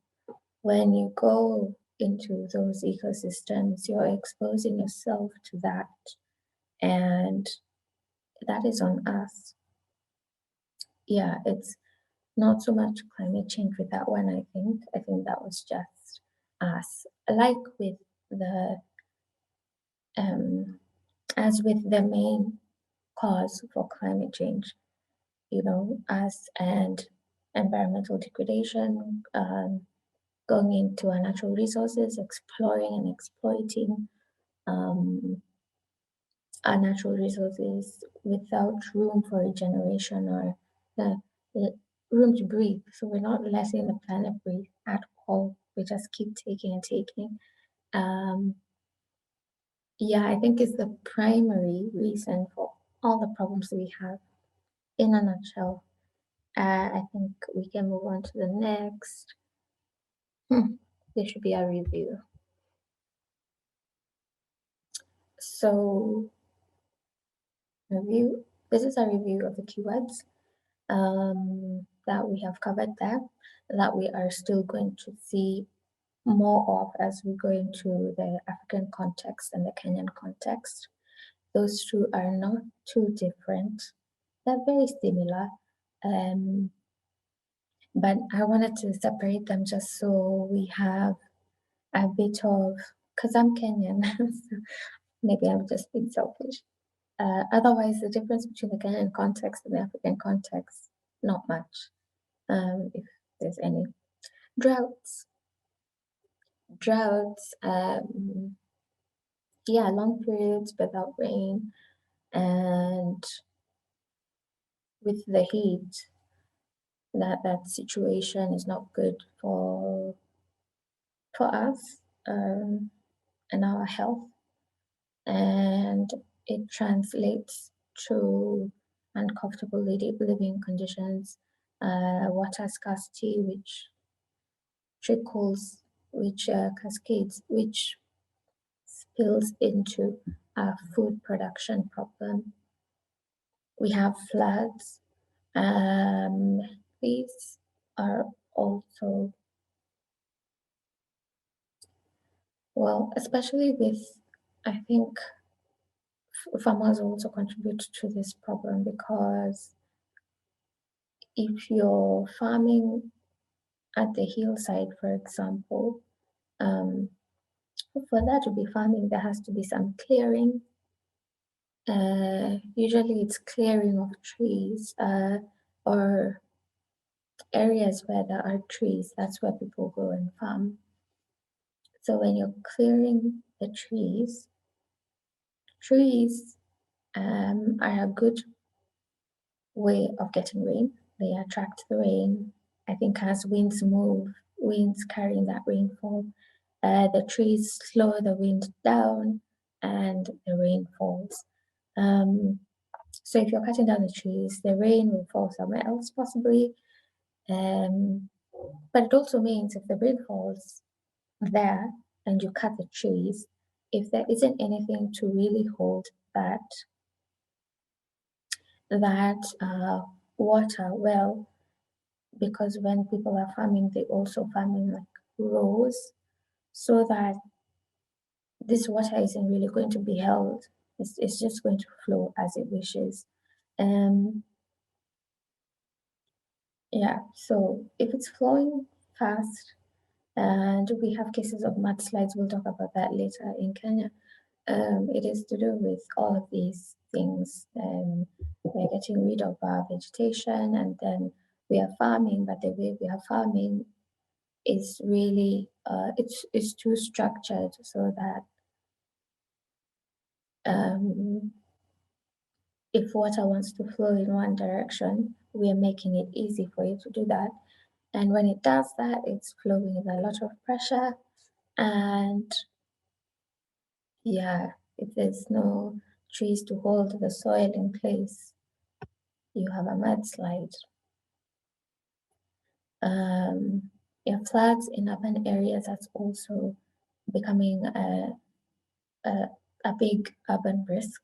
When you go into those ecosystems, you're exposing yourself to that, and that is on us. Yeah, it's not so much climate change with that one, I think. I think that was just us. Like with the, as with the main cause for climate change, us and environmental degradation, going into our natural resources, exploring and exploiting our natural resources without room for regeneration or the room to breathe. So we're not letting the planet breathe at all. We just keep taking and taking. Yeah, I think it's the primary reason for all the problems we have. In a nutshell, I think we can move on to the next. There should be a review. So, review. This is a review of the keywords that we have covered there, that we are still going to see more of as we go into the African context and the Kenyan context. Those two are not too different. They're very similar. But I wanted to separate them just so we have a bit of, because I'm Kenyan, so maybe I'm just being selfish. Otherwise, the difference between the Kenyan context and the African context, not much, if there's any. Droughts. Droughts, yeah, long periods without rain, and with the heat, that situation is not good for us and our health, and it translates to uncomfortable living conditions, water scarcity, which trickles, which cascades, which spills into a food production problem. We have floods. These are also, well, especially with, I think farmers also contribute to this problem, because if you're farming at the hillside, for example, for that to be farming, there has to be some clearing. Usually it's clearing of trees or areas where there are trees. That's where people go and farm. So when you're clearing the trees are a good way of getting rain. They attract the rain. I think as winds move, winds carrying that rainfall, the trees slow the wind down and the rain falls. So if you're cutting down the trees, the rain will fall somewhere else possibly. But it also means if the rain falls there and you cut the trees, if there isn't anything to really hold that water well, because when people are farming, they also farm in like rows, so that this water isn't really going to be held. It's just going to flow as it wishes. Yeah, so if it's flowing fast, and we have cases of mudslides, we'll talk about that later in Kenya. It is to do with all of these things. We're getting rid of our vegetation, and then we are farming, but the way we are farming is really it's too structured so that if water wants to flow in one direction, we are making it easy for it to do that. And when it does that, it's flowing with a lot of pressure. And yeah, if there's no trees to hold the soil in place, you have a mudslide. Yeah, floods in urban areas, that's also becoming a big urban risk.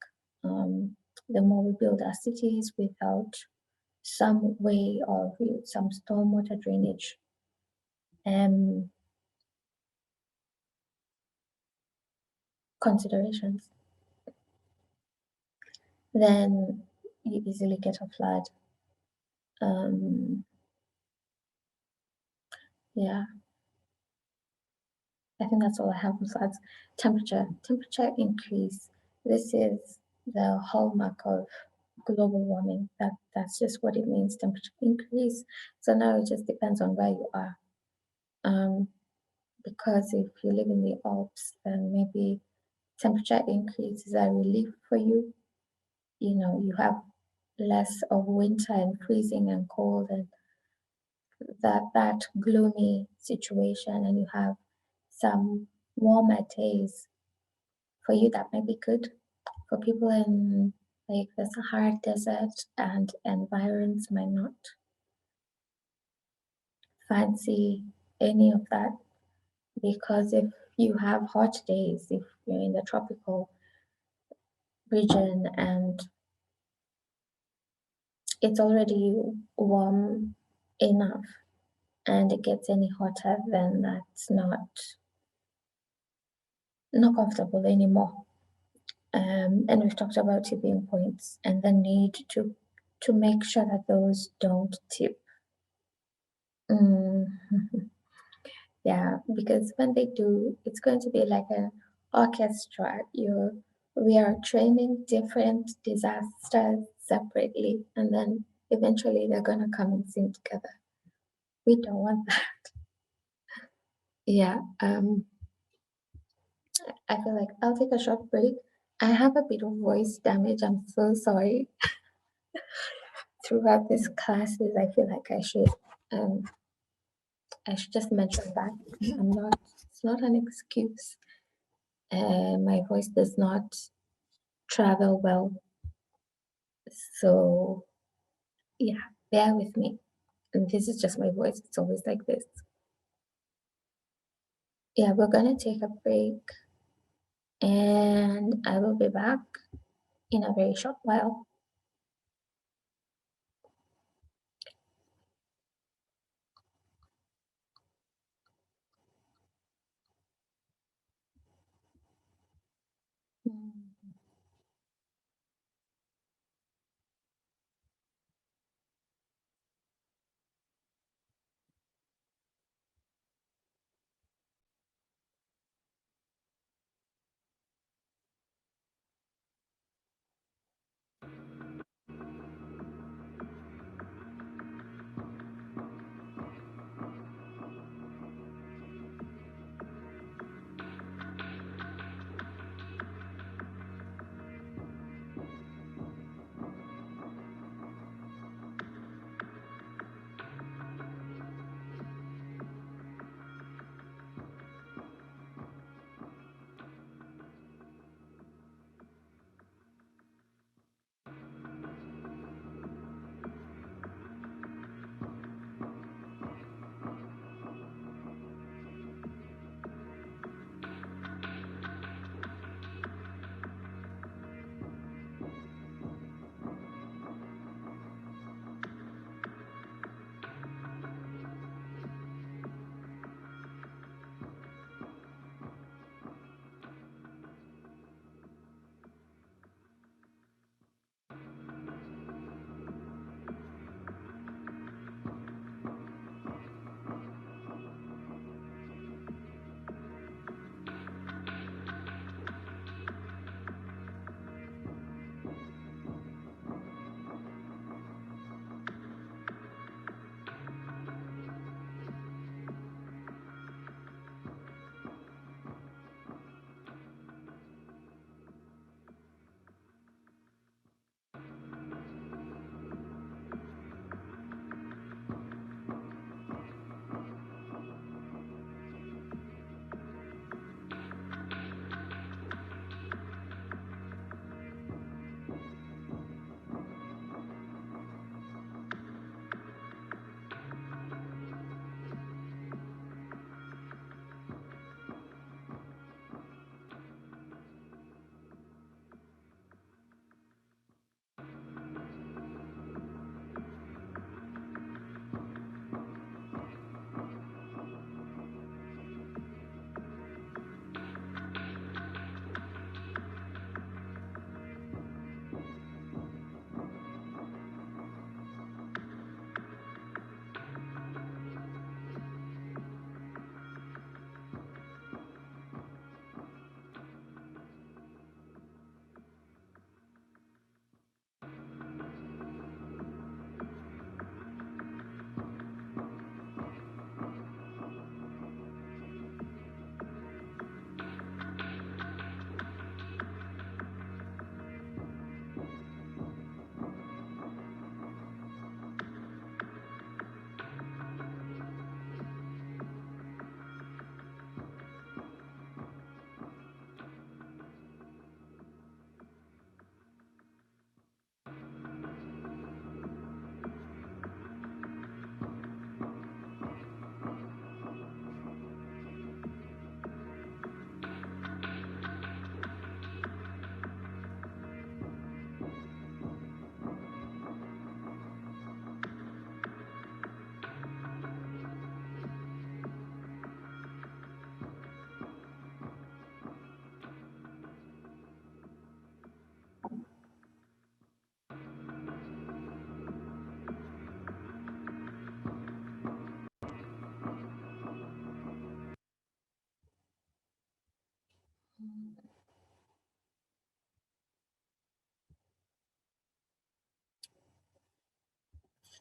The more we build our cities without some way of some stormwater drainage considerations, then you easily get a flood. Yeah, I think that's all I have on floods. Temperature increase. This is the hallmark of global warming. That's just what it means, temperature increase. So now it just depends on where you are. Because if you live in the Alps, then maybe temperature increase is a relief for you. You know, you have less of winter and freezing and cold and that gloomy situation, and you have some warmer days. For you, that might be good. For people in like the Sahara Desert and environs might not fancy any of that, because if you have hot days, if you're in the tropical region and it's already warm enough and it gets any hotter, then that's not comfortable anymore. And we've talked about tipping points and the need to make sure that those don't tip. Yeah, because when they do, it's going to be like an orchestra. We are training different disasters separately, and then eventually they're gonna come and sing together. We don't want that. Yeah, I feel like I'll take a short break. I have a bit of voice damage. I'm so sorry. Throughout these classes, I feel like I should just mention that it's not an excuse. My voice does not travel well. So yeah, bear with me. And this is just my voice. It's always like this. Yeah, we're gonna take a break and I will be back in a very short while.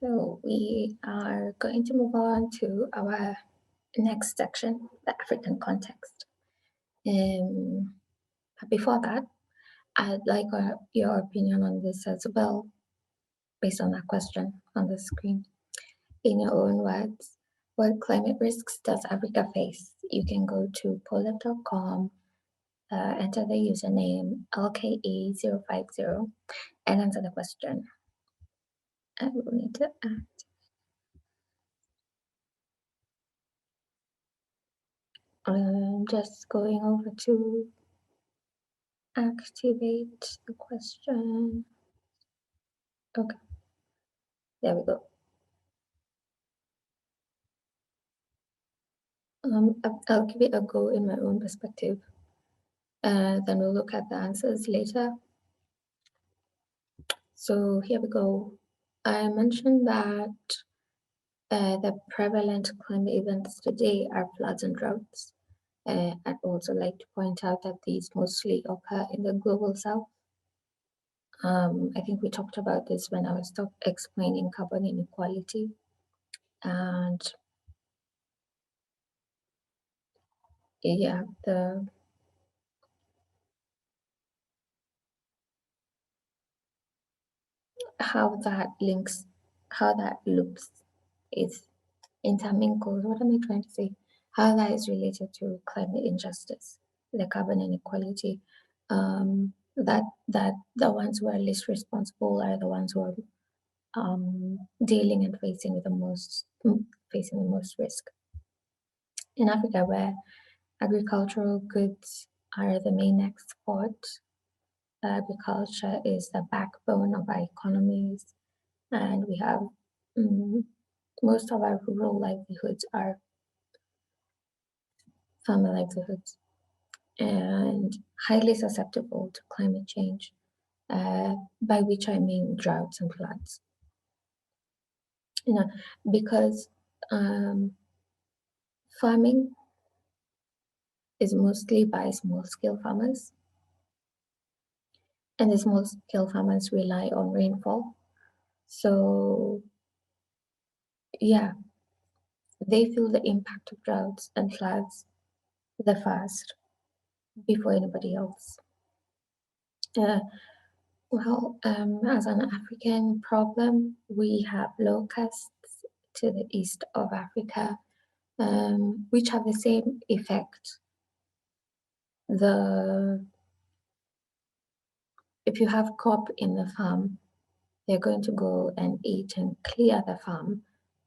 So we are going to move on to our next section, the African context. But before that, I'd like your opinion on this as well, based on that question on the screen. In your own words, what climate risks does Africa face? You can go to pollup.com, enter the username LKE050, and answer the question. I will need to add. Just going over to activate the question. Okay, there we go. I'll give it a go in my own perspective. Then we'll look at the answers later. So here we go. I mentioned that the prevalent climate events today are floods and droughts. I'd also like to point out that these mostly occur in the global south. I think we talked about this when I was explaining carbon inequality. And yeah, how that links, how that loops is intermingled. What am I trying to say? How that is related to climate injustice, the carbon inequality. That the ones who are least responsible are the ones who are dealing and facing the most risk. In Africa, where agricultural goods are the main export, agriculture is the backbone of our economies, and we have most of our rural livelihoods are farmer livelihoods, and highly susceptible to climate change, by which I mean droughts and floods. Because farming is mostly by small-scale farmers, and the small-scale farmers rely on rainfall. So, yeah, they feel the impact of droughts and floods the first before anybody else. As an African problem, we have locusts to the east of Africa, which have the same effect. If you have crop in the farm, they're going to go and eat and clear the farm.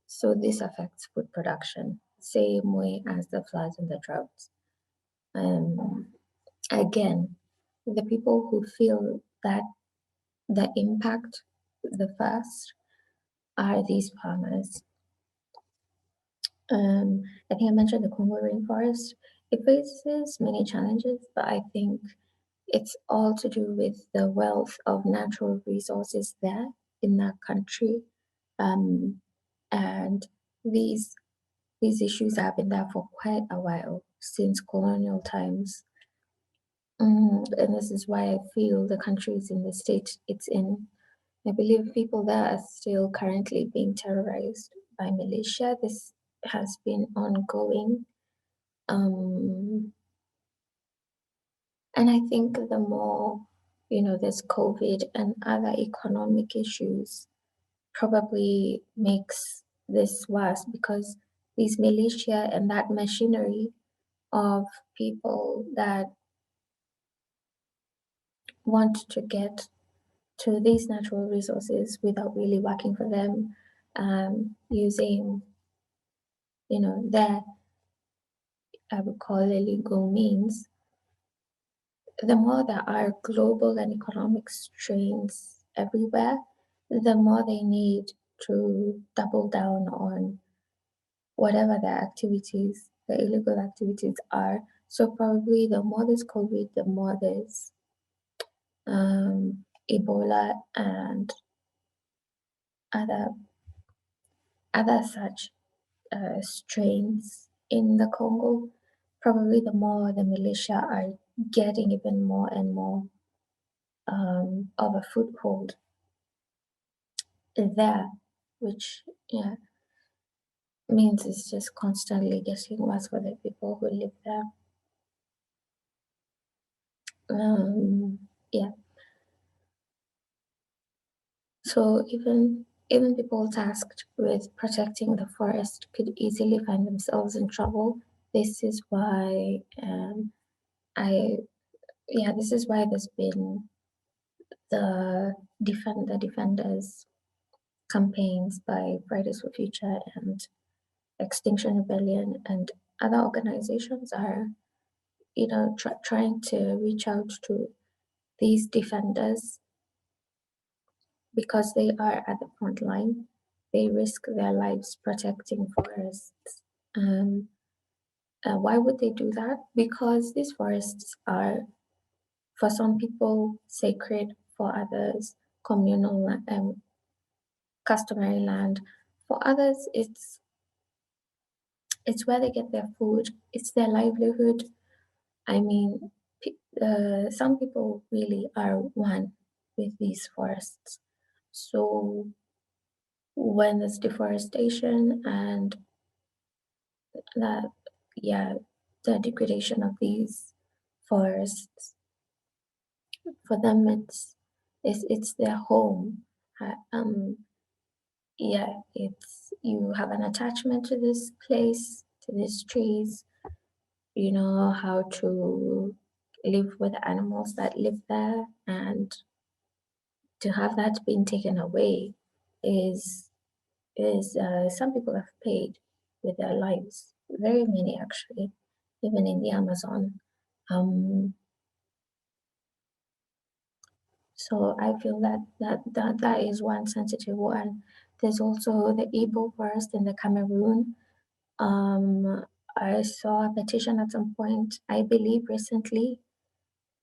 So this affects food production, same way as the floods and the droughts. Again, the people who feel that the impact the first are these farmers. I think I mentioned the Congo rainforest. It faces many challenges, but I think it's all to do with the wealth of natural resources there in that country. And these issues have been there for quite a while, since colonial times. And this is why I feel the country is in the state it's in. I believe people there are still currently being terrorized by militia. This has been ongoing. And I think the more, there's COVID and other economic issues, probably makes this worse, because these militia and that machinery of people that want to get to these natural resources without really working for them, using, their, I would call illegal means. The more there are global and economic strains everywhere, the more they need to double down on whatever their activities, the illegal activities are. So probably the more there's COVID, the more there's Ebola and other such strains in the Congo. Probably the more the militia are getting even more and more of a foothold there. which means it's just constantly getting worse for the people who live there. Yeah. So even people tasked with protecting the forest could easily find themselves in trouble. This is why this is why there's been the defenders campaigns by Fridays for Future and Extinction Rebellion and other organizations are, trying to reach out to these defenders because they are at the front line. They risk their lives protecting forests. Why would they do that? Because these forests are, for some people, sacred, for others, communal, customary land. For others, it's where they get their food. It's their livelihood. I mean, some people really are one with these forests. So when there's deforestation and that, the degradation of these forests, for them it's their home. It's, you have an attachment to this place, to these trees. You know how to live with the animals that live there, and to have that being taken away is some people have paid with their lives. Very many actually, even in the Amazon. So I feel that is one sensitive one. There's also the Igbo forest in the Cameroon. I saw a petition at some point, I believe recently,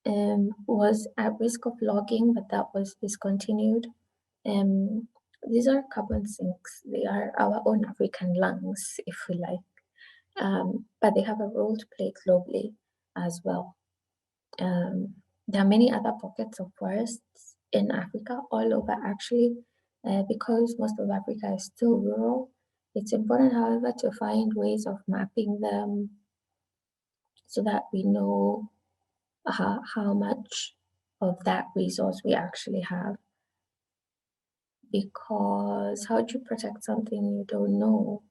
was at risk of logging, but that was discontinued. These are carbon sinks. They are our own African lungs, if we like. But they have a role to play globally as well. There are many other pockets of forests in Africa, all over actually, because most of Africa is still rural. It's important, however, to find ways of mapping them so that we know how much of that resource we actually have. Because how do you protect something you don't know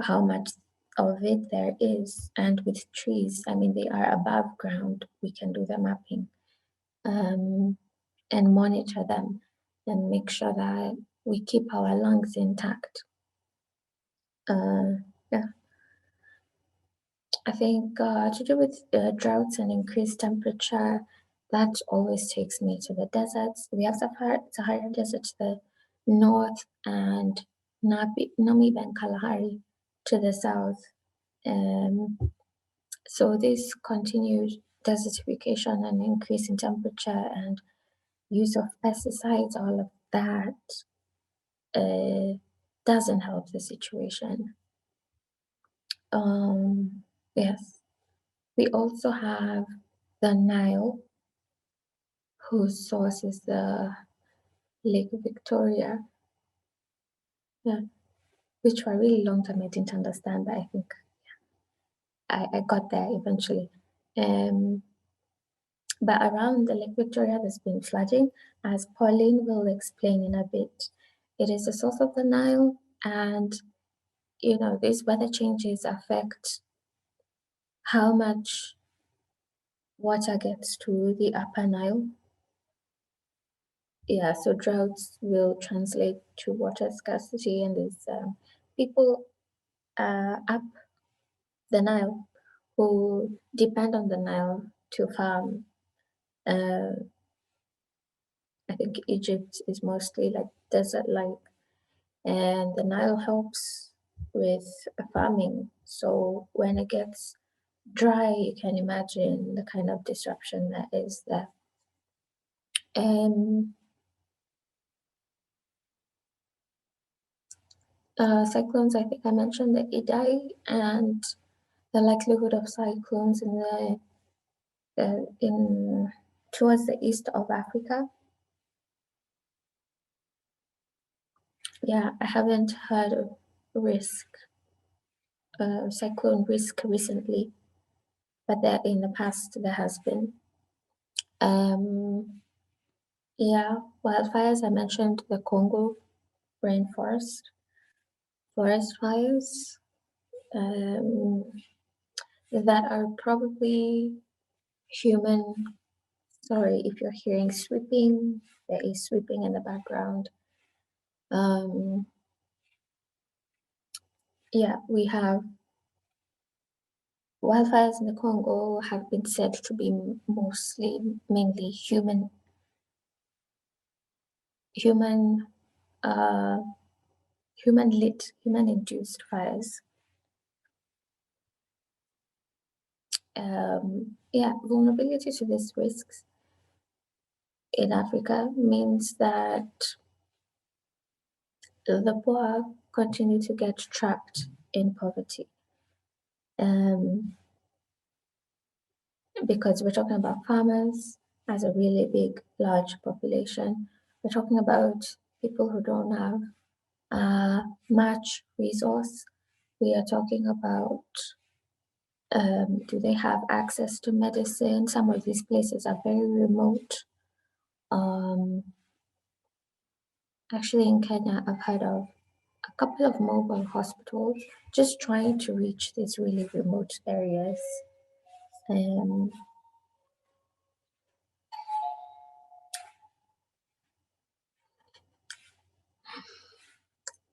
how much of it there is? And with trees, I mean, they are above ground. We can do the mapping and monitor them and make sure that we keep our lungs intact. Yeah. I think to do with droughts and increased temperature, that always takes me to the deserts. We have Sahara Desert to the north and Namib and Kalahari to the south. So this continued desertification and increase in temperature and use of pesticides, all of that doesn't help the situation. Yes. We also have the Nile, whose source is the Lake Victoria, which for a really long time I didn't understand, but I think I got there eventually. But around the Lake Victoria, there's been flooding, as Pauline will explain in a bit. It is the source of the Nile, and these weather changes affect how much water gets to the upper Nile. Yeah, so droughts will translate to water scarcity, and there's people up the Nile who depend on the Nile to farm. I think Egypt is mostly like desert-like, and the Nile helps with farming. So when it gets dry, you can imagine the kind of disruption that is there. Cyclones, I think I mentioned the Idai and the likelihood of cyclones in towards the east of Africa. Yeah, I haven't heard of cyclone risk recently, but there in the past there has been. Yeah, wildfires. I mentioned the Congo rainforest, forest fires that are probably human. Sorry if you're hearing sweeping. There is sweeping in the background. Yeah, we have wildfires in the Congo have been said to be mainly human, uh, human induced fires. Yeah, vulnerability to these risks in Africa means that the poor continue to get trapped in poverty. Because we're talking about farmers as a really big, large population. We're talking about people who don't have much resource. We are talking about do they have access to medicine? Some of these places are very remote. Actually, in Kenya, I've heard of a couple of mobile hospitals just trying to reach these really remote areas. Um,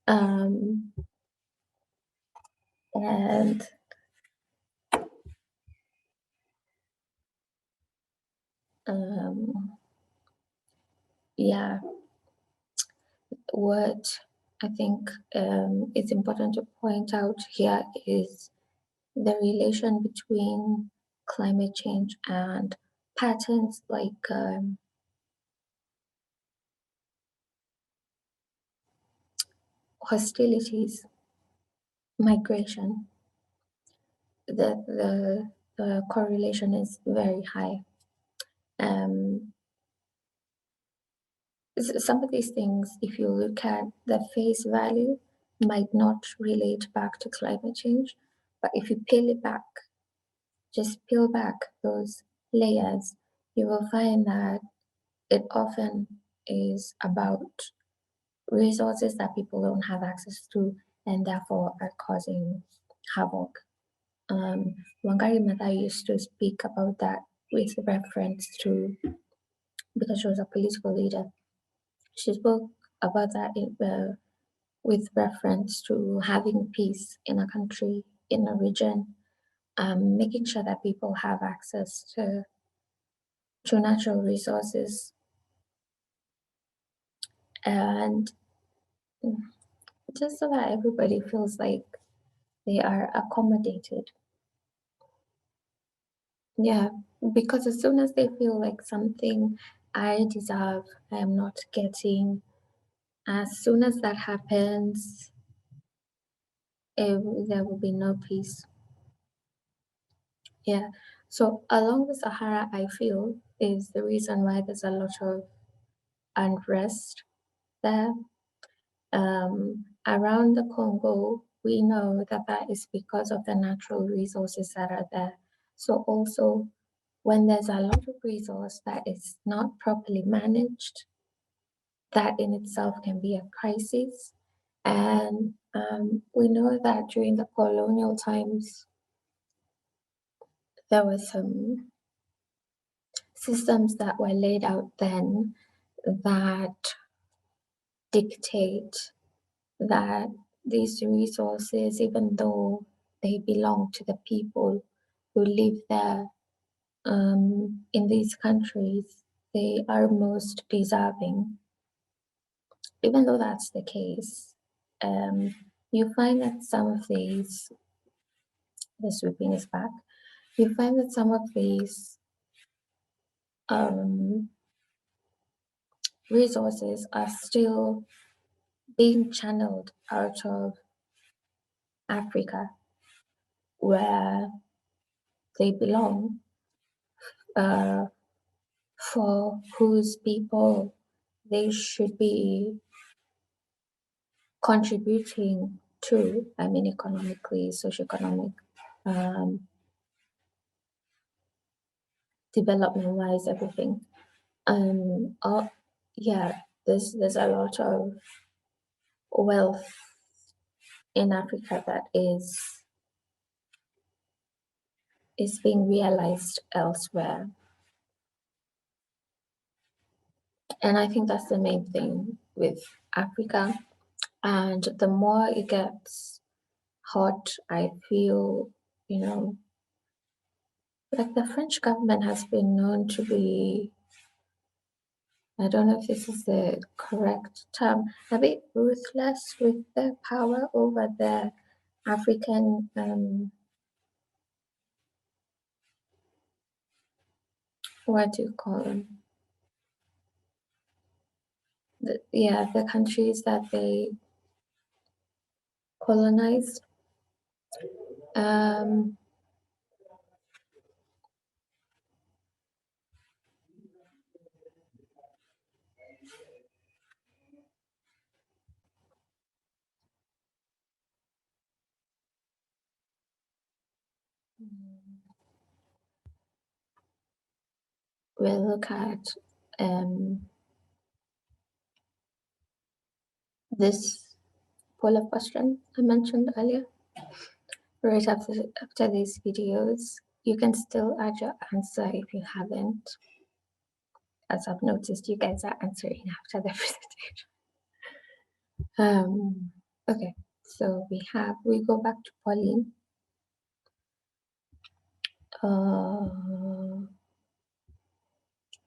um, and yeah, what I think is important to point out here is the relation between climate change and patterns like hostilities, migration. The correlation is very high. Some of these things, if you look at the face value, might not relate back to climate change, but if you peel it back, just peel back those layers, you will find that it often is about resources that people don't have access to and therefore are causing havoc. Wangari Maathai used to speak about that with reference to, because she was a political leader, she spoke about that with reference to having peace in a country, in a region, making sure that people have access to natural resources and just so that everybody feels like they are accommodated. Yeah, because as soon as they feel like something I deserve, I am not getting, as soon as that happens, there will be no peace. Yeah. So along the Sahara, I feel is the reason why there's a lot of unrest there. Around the Congo, we know that that is because of the natural resources that are there. So also, when there's a lot of resource that is not properly managed, that in itself can be a crisis. And we know that during the colonial times, there were some systems that were laid out then that dictate that these resources, even though they belong to the people who live there in these countries, they are most deserving. Even though that's the case, you find that some of these, the sweeping is back, you find that some of these resources are still being channeled out of Africa, where they belong, for whose people they should be contributing to, economically, socioeconomic, development-wise, everything. Yeah, there's a lot of wealth in Africa that is being realized elsewhere. And I think that's the main thing with Africa. And the more it gets hot, I feel, like the French government has been known to be, I don't know if this is the correct term, a bit ruthless with their power over the African, what do you call them? The countries that they colonized. Um, we'll look at this poll of question I mentioned earlier. Right after these videos, you can still add your answer if you haven't. As I've noticed, you guys are answering after the presentation. Okay, so we go back to Pauline.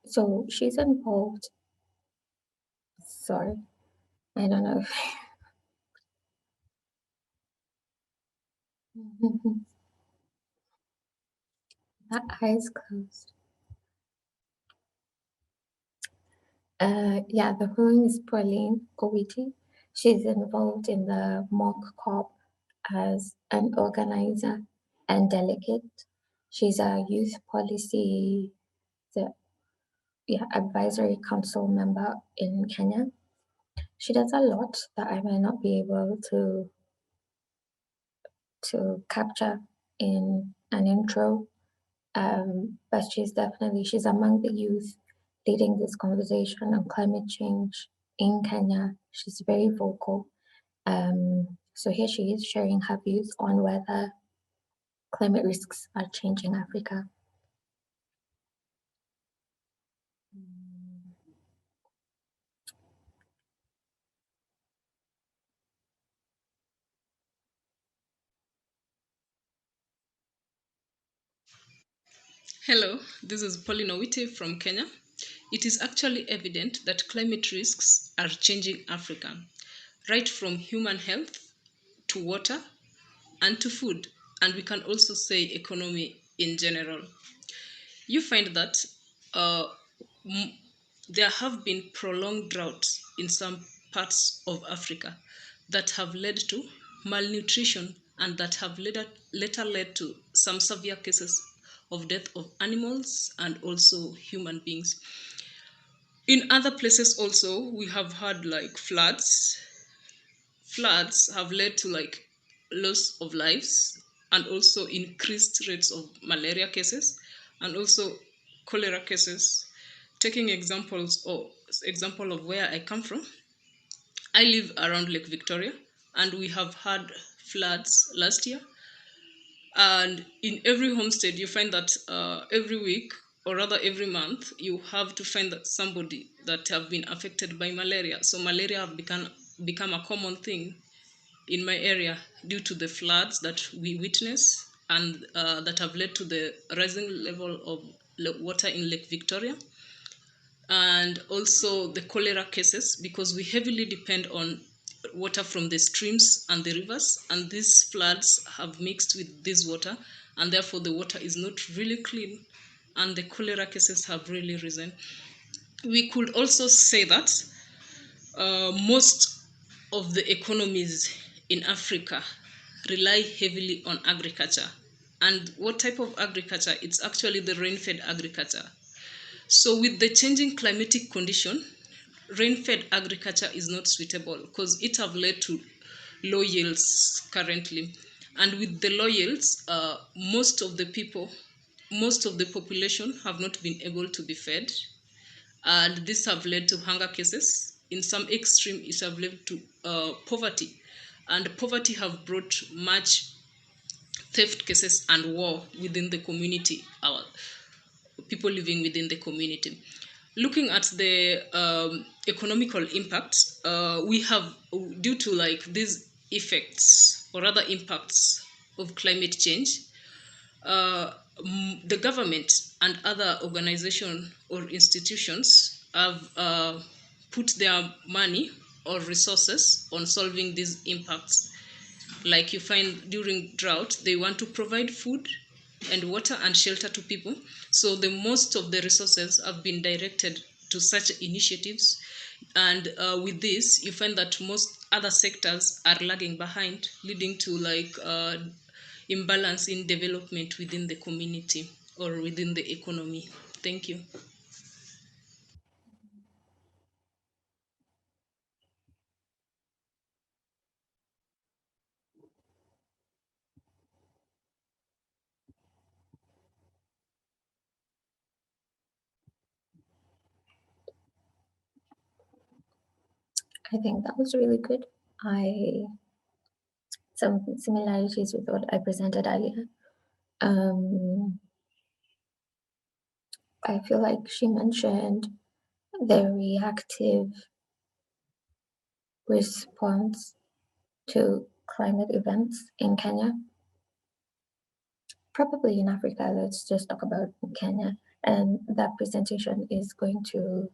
So she's involved. Sorry, I don't know if that eyes closed. Yeah, the following is Pauline Owiti. She's involved in the mock COP as an organizer and delegate. She's a youth policy advisory council member in Kenya. She does a lot that I may not be able to capture in an intro, but she's among the youth leading this conversation on climate change in Kenya. She's very vocal. So here she is sharing her views on whether climate risks are changing Africa. Hello, this is Pauline Owiti from Kenya. It is actually evident that climate risks are changing Africa, right from human health to water and to food, and we can also say economy in general. You find that there have been prolonged droughts in some parts of Africa that have led to malnutrition and that have later led to some severe cases of death of animals and also human beings. In other places also, we have had like floods. Floods have led to like loss of lives and also increased rates of malaria cases and also cholera cases. Taking example of where I come from, I live around Lake Victoria, and we have had floods last year. And in every homestead, you find that every week, or rather every month, you have to find that somebody that have been affected by malaria. So malaria have become a common thing in my area due to the floods that we witness and that have led to the rising level of water in Lake Victoria, and also the cholera cases, because we heavily depend on water from the streams and the rivers, and these floods have mixed with this water, and therefore the water is not really clean, and the cholera cases have really risen. We could also say that most of the economies in Africa rely heavily on agriculture. And what type of agriculture? It's actually the rain-fed agriculture. So with the changing climatic condition, rain-fed agriculture is not suitable because it have led to low yields currently. And with the low yields, most of the population have not been able to be fed, and this have led to hunger cases. In some extreme, it have led to poverty, and poverty have brought much theft cases and war within the community, our people living within the community. Looking at the economical impacts, we have, due to like these effects or other impacts of climate change, the government and other organizations or institutions have put their money or resources on solving these impacts. Like you find during drought, they want to provide food and water and shelter to people. So the most of the resources have been directed to such initiatives. And with this, you find that most other sectors are lagging behind, leading to like imbalance in development within the community or within the economy. Thank you. I think that was really good. Some similarities with what I presented earlier. I feel like she mentioned the reactive response to climate events in Kenya. Probably in Africa, let's just talk about Kenya. And that presentation is going to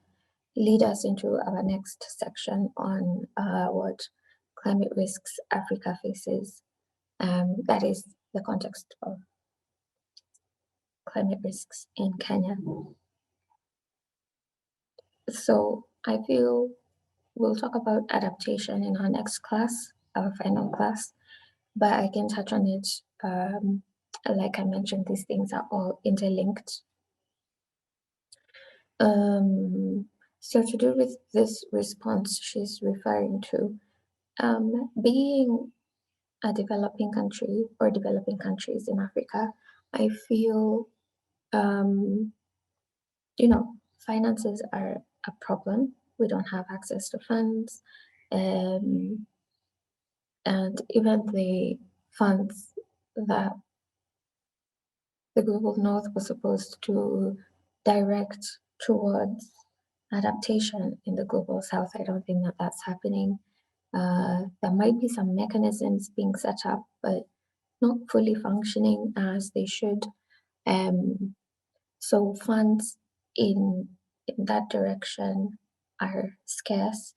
lead us into our next section on what climate risks Africa faces. That is the context of climate risks in Kenya. So I feel we'll talk about adaptation in our next class, our final class, but I can touch on it. Like I mentioned, these things are all interlinked. So to do with this response she's referring to, being a developing country or developing countries in Africa, I feel, finances are a problem. We don't have access to funds, and even the funds that the global north was supposed to direct towards adaptation in the global south, I don't think that that's happening. There might be some mechanisms being set up, but not fully functioning as they should. So funds in that direction are scarce.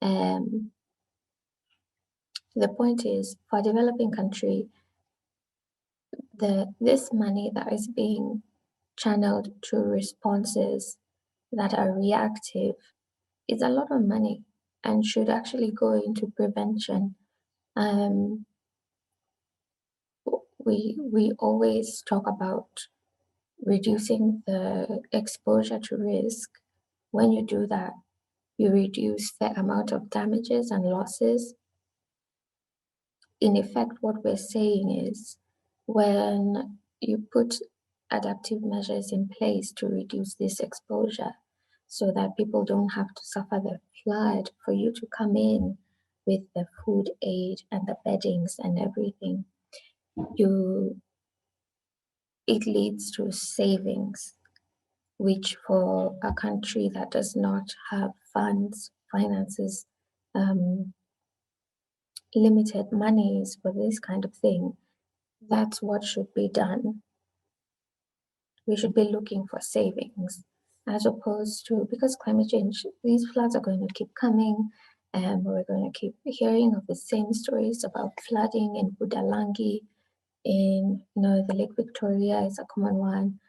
The point is, for a developing country, this money that is being channeled to responses that are reactive is a lot of money and should actually go into prevention. We always talk about reducing the exposure to risk. When you do that, you reduce the amount of damages and losses. In effect, what we're saying is when you put adaptive measures in place to reduce this exposure so that people don't have to suffer the flood, for you to come in with the food aid and the beddings and everything, it leads to savings, which for a country that does not have finances, limited monies for this kind of thing, that's what should be done. We should be looking for savings as opposed to, because climate change, these floods are going to keep coming, and we're going to keep hearing of the same stories about flooding in Budalangi, in the Lake Victoria is a common one.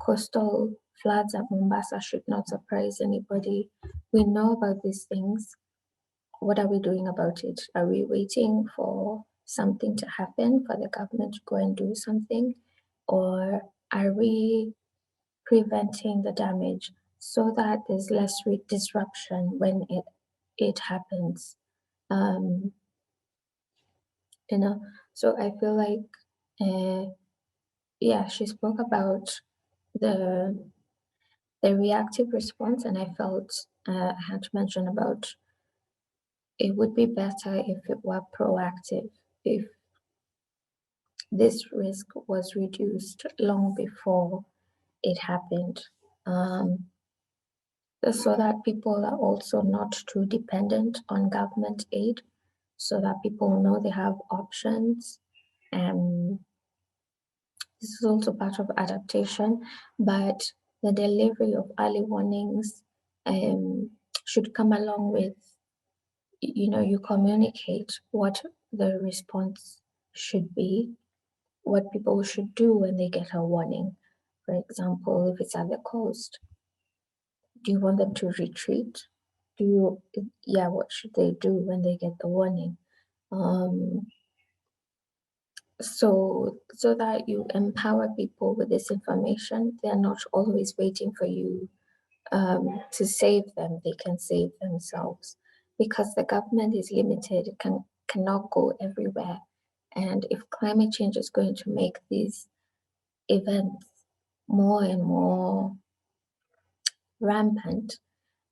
Coastal floods at Mombasa should not surprise anybody. We know about these things. What are we doing about it? Are we waiting for something to happen for the government to go and do something? Or are we preventing the damage so that there's less disruption when it happens. You know, so I feel like, yeah, she spoke about the reactive response, and I felt I had to mention about it would be better if it were proactive, if this risk was reduced long before it happened, so that people are also not too dependent on government aid, so that people know they have options. This is also part of adaptation, but the delivery of early warnings should come along with, you communicate what the response should be, what people should do when they get a warning. For example, if it's at the coast, do you want them to retreat? What should they do when they get the warning? So that you empower people with this information. They're not always waiting for you to save them. They can save themselves because the government is limited. It cannot go everywhere. And if climate change is going to make these events more and more rampant,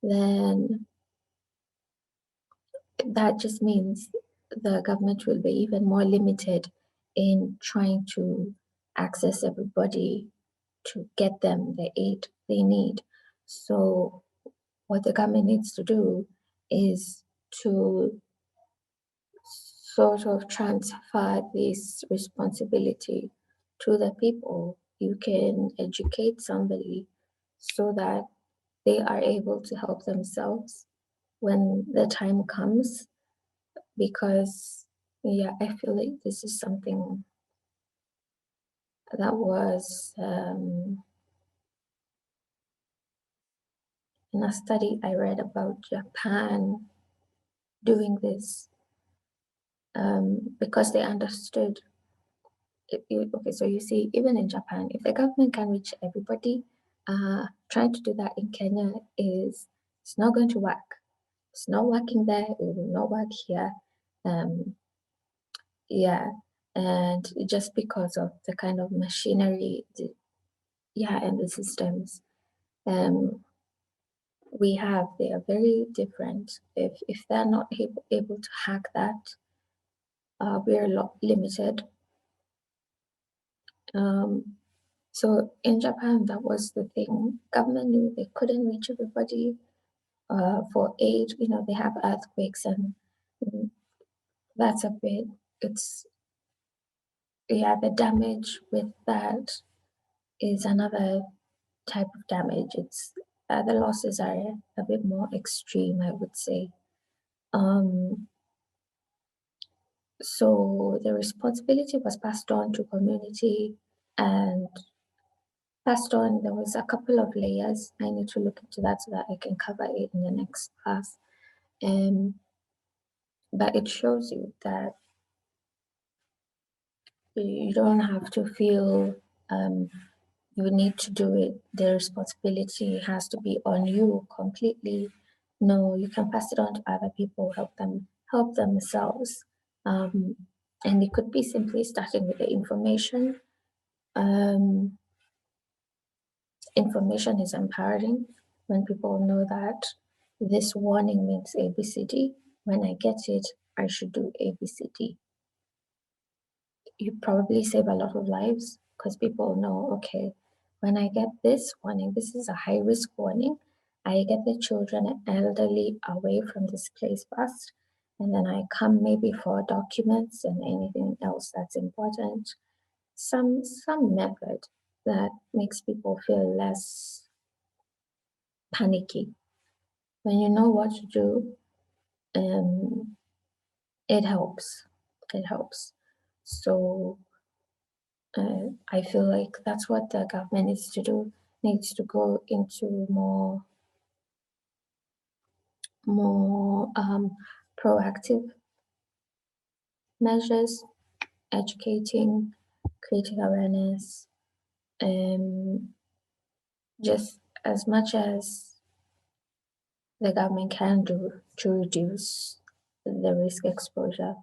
then that just means the government will be even more limited in trying to access everybody to get them the aid they need. So what the government needs to do is to sort of transfer this responsibility to the people. You can educate somebody so that they are able to help themselves when the time comes, because I feel like this is something that was in a study I read about Japan doing this, because they understood. Okay, so you see, even in Japan, if the government can reach everybody, trying to do that in Kenya it's not going to work. It's not working there. It will not work here. And just because of the kind of machinery, and the systems we have, they are very different. If they're not able to hack that, we're limited. So in Japan, that was the thing. Government knew they couldn't reach everybody for aid. They have earthquakes, and that's a bit. It's the damage with that is another type of damage. It's the losses are a bit more extreme, I would say. So the responsibility was passed on to community and passed on. There was a couple of layers. I need to look into that so that I can cover it in the next class. But it shows you that you don't have to feel you need to do it. The responsibility has to be on you completely. No, you can pass it on to other people, help themselves. And it could be simply starting with the information. Information is empowering when people know that this warning means ABCD. When I get it, I should do ABCD. You probably save a lot of lives because people know, okay, when I get this warning, this is a high risk warning. I get the children and elderly away from this place first, and then I come maybe for documents and anything else that's important. Some method that makes people feel less panicky. When you know what to do, it helps. It helps. So I feel like that's what the government needs to do. Needs to go into more proactive measures, educating, creating awareness, just as much as the government can do to reduce the risk exposure.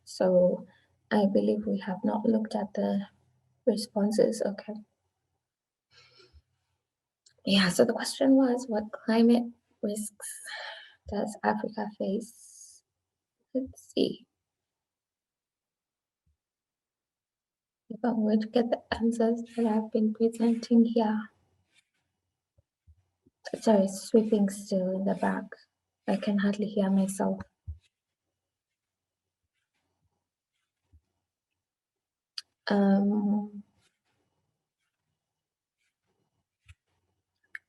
So I believe we have not looked at the responses. Okay. Yeah, so the question was, what climate risks does Africa face? Let's see. If I'm going to get the answers that I've been presenting here. Sorry, it's sweeping still in the back. I can hardly hear myself.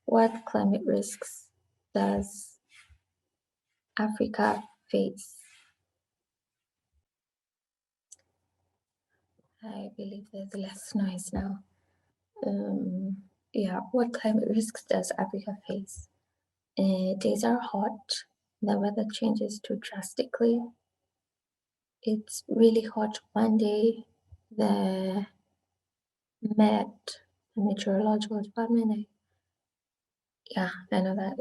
What climate risks does Africa face? I believe there's less noise now. Yeah, what climate risks does Africa face? Days are hot, the weather changes too drastically. It's really hot one day, the Met, the meteorological department, I know that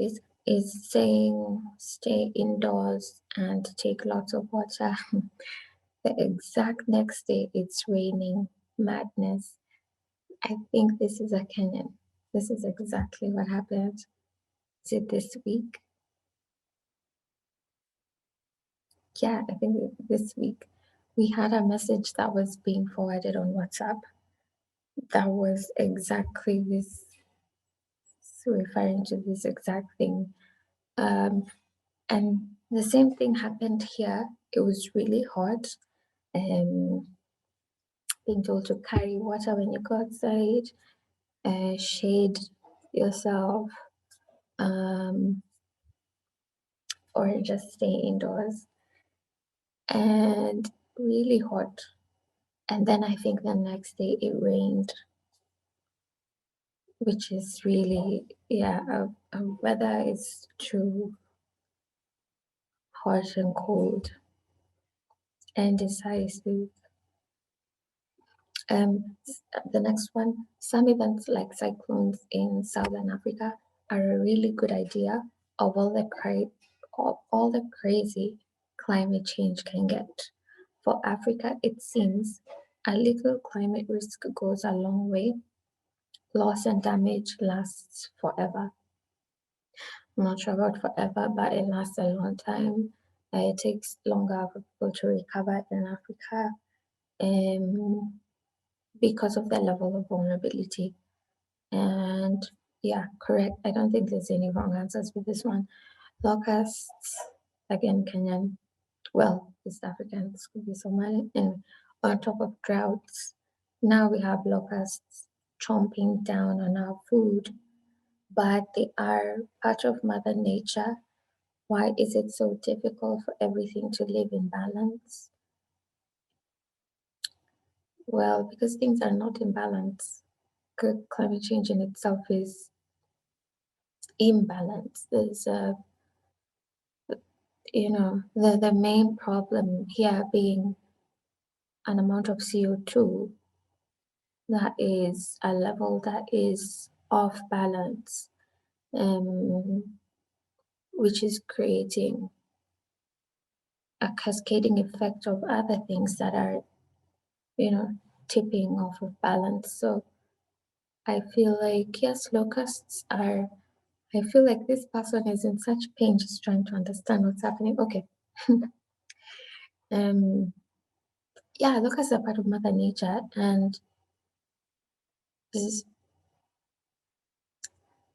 is saying stay indoors and take lots of water. The exact next day it's raining. Madness. I think this is a Kenyan. This is exactly what happened. Is it this week? Yeah, I think this week we had a message that was being forwarded on WhatsApp that was exactly this, referring to this exact thing. And the same thing happened here. It was really hot. Being told to carry water when you go outside, shade yourself, or just stay indoors. And really hot. And then I think the next day it rained, which is really, weather is too hot and cold and decisive. The next one, some events like cyclones in Southern Africa are a really good idea of all the crazy climate change can get. For Africa, it seems a little climate risk goes a long way. Loss and damage lasts forever. I'm not sure about forever, but it lasts a long time. It takes longer for people to recover in Africa. Because of the level of vulnerability. And yeah, correct. I don't think there's any wrong answers with this one. Locusts, again, Kenyan, well, East Africans could be Somali, and on top of droughts, now we have locusts chomping down on our food, but they are part of Mother Nature. Why is it so difficult for everything to live in balance? Well, because things are not in balance. Climate change in itself is imbalance. There's the main problem here being an amount of CO2 that is a level that is off balance, which is creating a cascading effect of other things that are, tipping off of balance. So I feel like, yes, locusts are, I feel like this person is in such pain just trying to understand what's happening. Okay. Locusts are part of Mother Nature, and this is,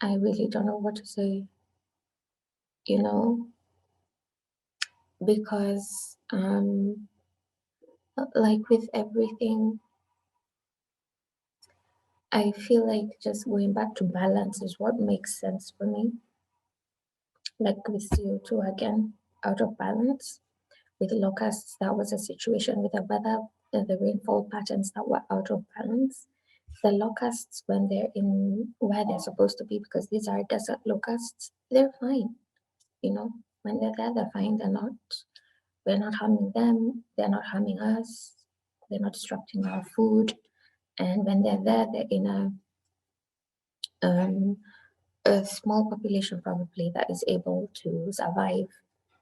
I really don't know what to say, because like with everything, I feel like just going back to balance is what makes sense for me. Like with CO2 again, out of balance. With locusts, that was a situation with the weather, the rainfall patterns that were out of balance. The locusts, when they're in where they're supposed to be, because these are desert locusts, they're fine. When they're there, they're fine. We're not harming them. They're not harming us. They're not disrupting our food. And when they're there, they're in a a small population probably that is able to survive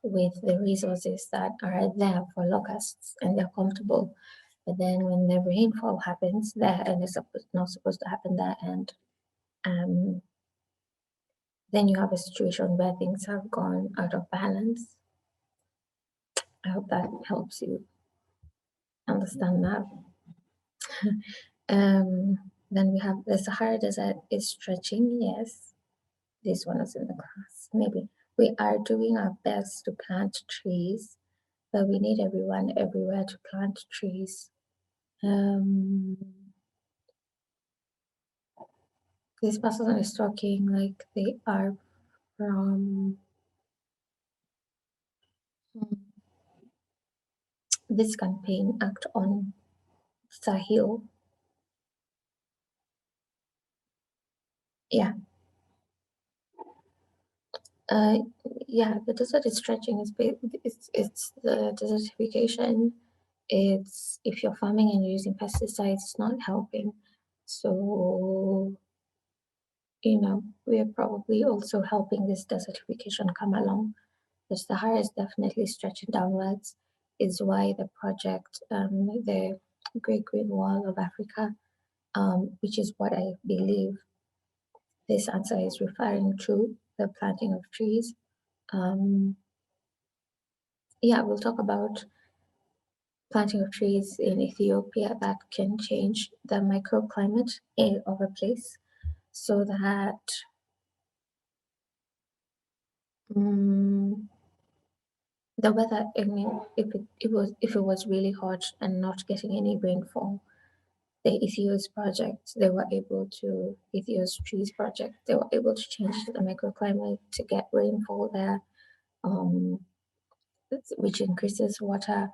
with the resources that are there for locusts and they're comfortable. But then when the rainfall happens there and it's not supposed to happen there, and then you have a situation where things have gone out of balance. I hope that helps you understand that. Then we have the Sahara Desert is stretching. Yes, this one is in the class. Maybe we are doing our best to plant trees, but we need everyone everywhere to plant trees. This person is talking like they are from this campaign, Act on Sahel. Yeah. Uh, yeah, the desert is stretching. It's the desertification. It's if you're farming and you're using pesticides, it's not helping. So we are probably also helping this desertification come along. The Sahara is definitely stretching downwards. Is why the project, the Great Green Wall of Africa, which is what I believe this answer is referring to, the planting of trees. Yeah, we'll talk about planting of trees in Ethiopia that can change the microclimate of a place so that the weather, I mean, if it was really hot and not getting any rainfall, the Ethio's project, Ethio's trees project, they were able to change the microclimate to get rainfall there, which increases water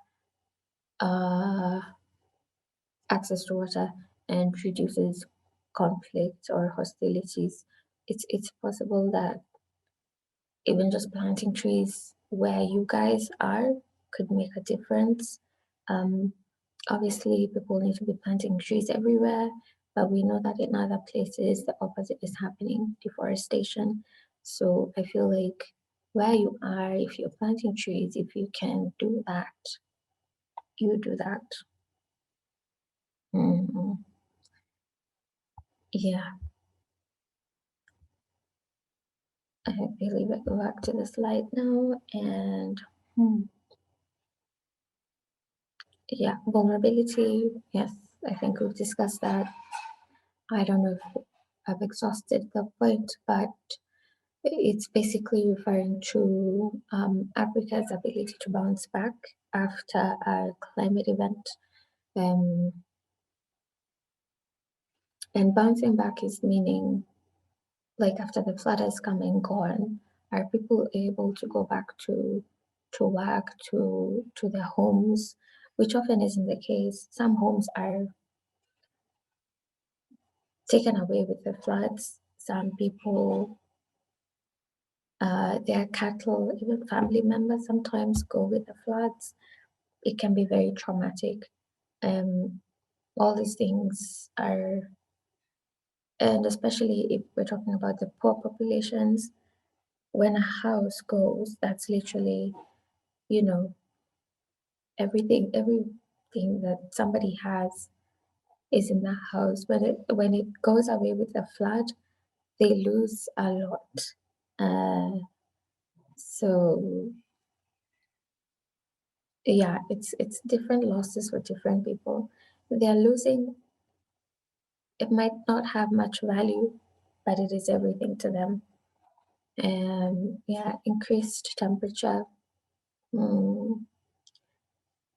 access to water and reduces conflict or hostilities. It's possible that even just planting trees where you guys are could make a difference. Obviously, people need to be planting trees everywhere, but we know that in other places the opposite is happening, deforestation. So I feel like where you are, if you're planting trees, if you can do that, you do that. Yeah. I believe I go back to the slide now and yeah, vulnerability. Yes, I think we've discussed that. I don't know if I've exhausted the point, but it's basically referring to Africa's ability to bounce back after a climate event. And bouncing back is meaning like after the flood has come and gone, are people able to go back to work, to their homes, which often isn't the case. Some homes are taken away with the floods. Some people, their cattle, even family members sometimes go with the floods. It can be very traumatic. All these things are, and especially if we're talking about the poor populations, when a house goes, that's literally, everything that somebody has is in the house. When it goes away with the flood, they lose a lot. So yeah, it's different losses for different people. They're losing. It might not have much value, but it is everything to them. And yeah, increased temperature.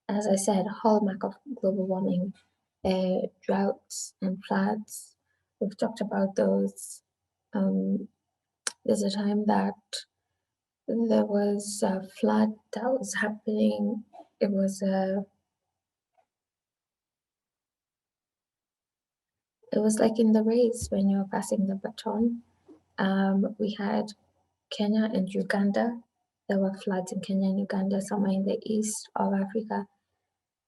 As I said, hallmark of global warming, droughts and floods. We've talked about those. There's a time that there was a flood that was happening. It was like in the race when you're passing the baton. We had Kenya and Uganda. There were floods in Kenya and Uganda, somewhere in the east of Africa.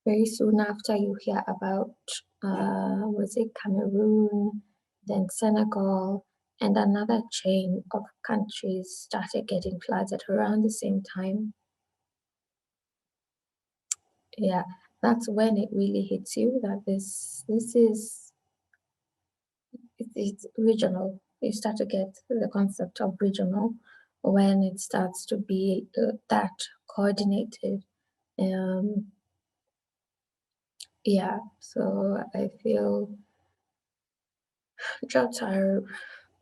Very soon after, you hear about was it Cameroon, then Senegal, and another chain of countries started getting floods at around the same time. Yeah, that's when it really hits you that this is it's regional. You start to get the concept of regional when it starts to be that coordinated. Um, yeah, so I feel droughts are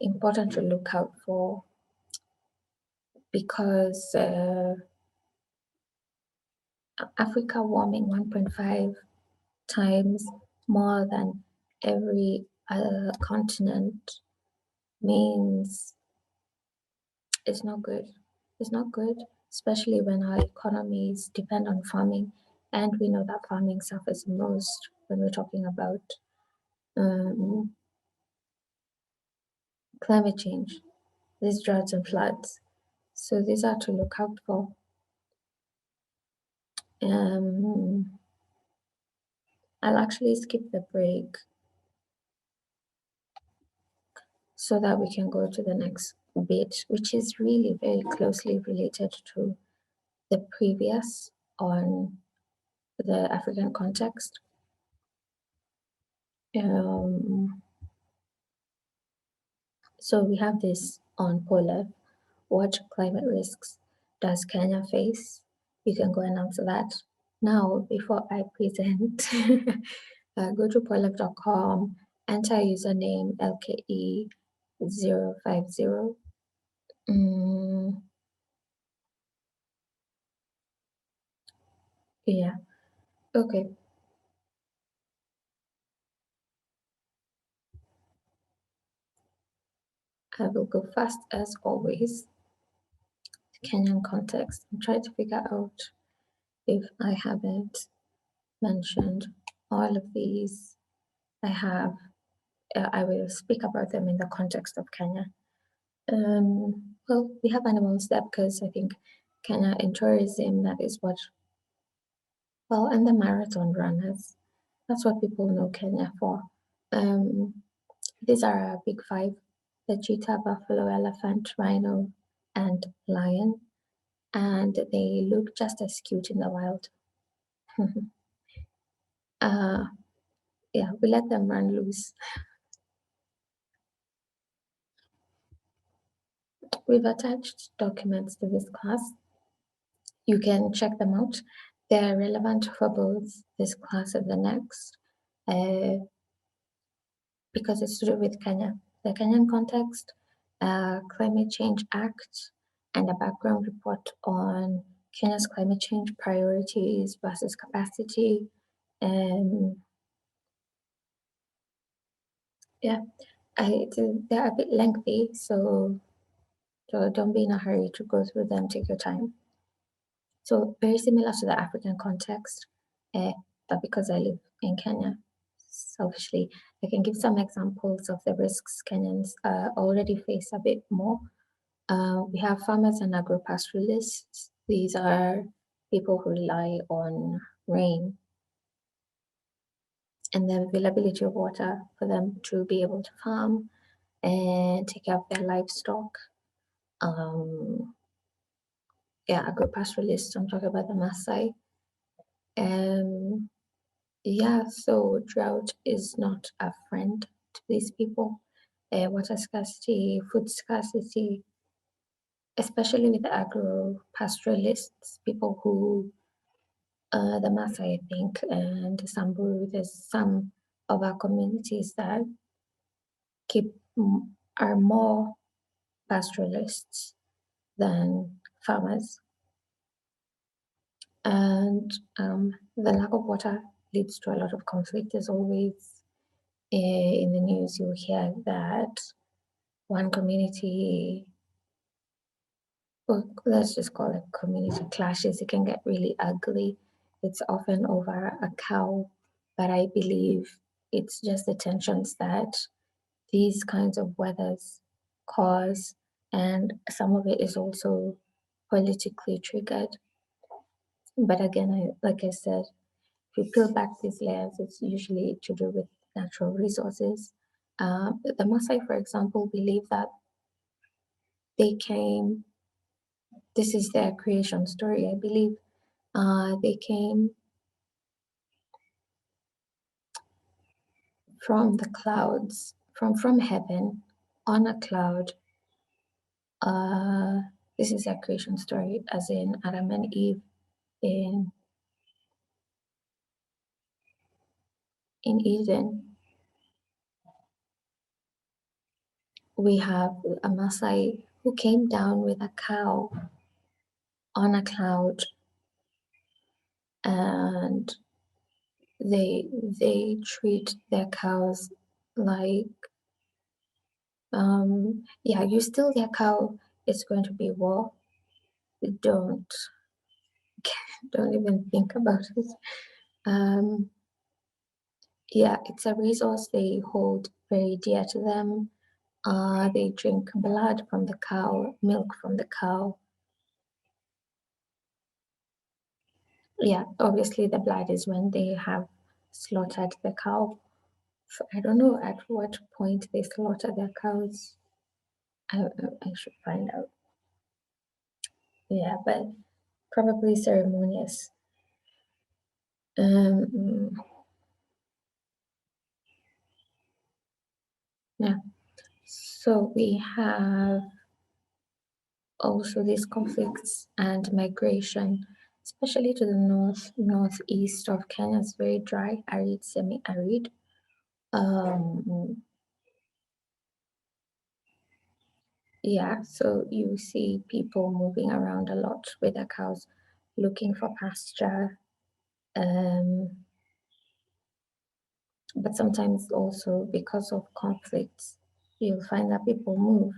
important to look out for because Africa warming 1.5 times more than every other continent means it's not good. It's not good, especially when our economies depend on farming. And we know that farming suffers most when we're talking about um, climate change, these droughts and floods. So these are to look out for. I'll actually skip the break so that we can go to the next bit, which is really very closely related to the previous on the African context. So we have this on polar. What climate risks does Kenya face? You can go and answer that. Now, before I present, go to pollev.com, enter username LKE050. Yeah, okay. I will go fast as always. Kenyan context. I'm trying to figure out if I haven't mentioned all of these. I have. I will speak about them in the context of Kenya. Well, we have animals there because I think Kenya in tourism, that is what, well, and the marathon runners, that's what people know Kenya for. These are our big five: the cheetah, buffalo, elephant, rhino, and lion. And they look just as cute in the wild. Yeah, we let them run loose. We've attached documents to this class. You can check them out. They're relevant for both this class and the next because it's to do with Kenya. The Kenyan context, Climate Change Act, and a background report on Kenya's climate change priorities versus capacity. Yeah, they're a bit lengthy, so don't be in a hurry to go through them. Take your time. So very similar to the African context, but because I live in Kenya, selfishly, I can give some examples of the risks Kenyans already face a bit more. We have farmers and agro-pastoralists. These are people who rely on rain and the availability of water for them to be able to farm and take care of their livestock. Yeah, agro-pastoralists, I'm talking about the Maasai. Yeah, so drought is not a friend to these people. Water scarcity, food scarcity, especially with the agro-pastoralists, people who, the Maasai, I think, and the Samburu, there's some of our communities that are more pastoralists than farmers. And the lack of water leads to a lot of conflict. There's always in the news you'll hear that one community, well, let's just call it community clashes. It can get really ugly. It's often over a cow, but I believe it's just the tensions that these kinds of weathers cause, and some of it is also politically triggered. But again, like I said, if you peel back these layers, it's usually to do with natural resources. The Maasai, for example, believe that they came, this is their creation story, I believe. They came from the clouds, from heaven on a cloud. This is their creation story, as in Adam and Eve in Eden. We have a Maasai who came down with a cow on a cloud, and they treat their cows like, yeah, you steal their cow, it's going to be war. Don't even think about it. Yeah, it's a resource they hold very dear to them. They drink blood from the cow, milk from the cow. Yeah, obviously the blood is when they have slaughtered the cow. I don't know at what point they slaughter their cows. I should find out. Yeah, but probably ceremonious. Yeah. So we have also these conflicts and migration, especially to the northeast of Kenya. It's very dry, arid, semi-arid. Yeah, so you see people moving around a lot with their cows, looking for pasture. But sometimes also because of conflicts, you'll find that people move.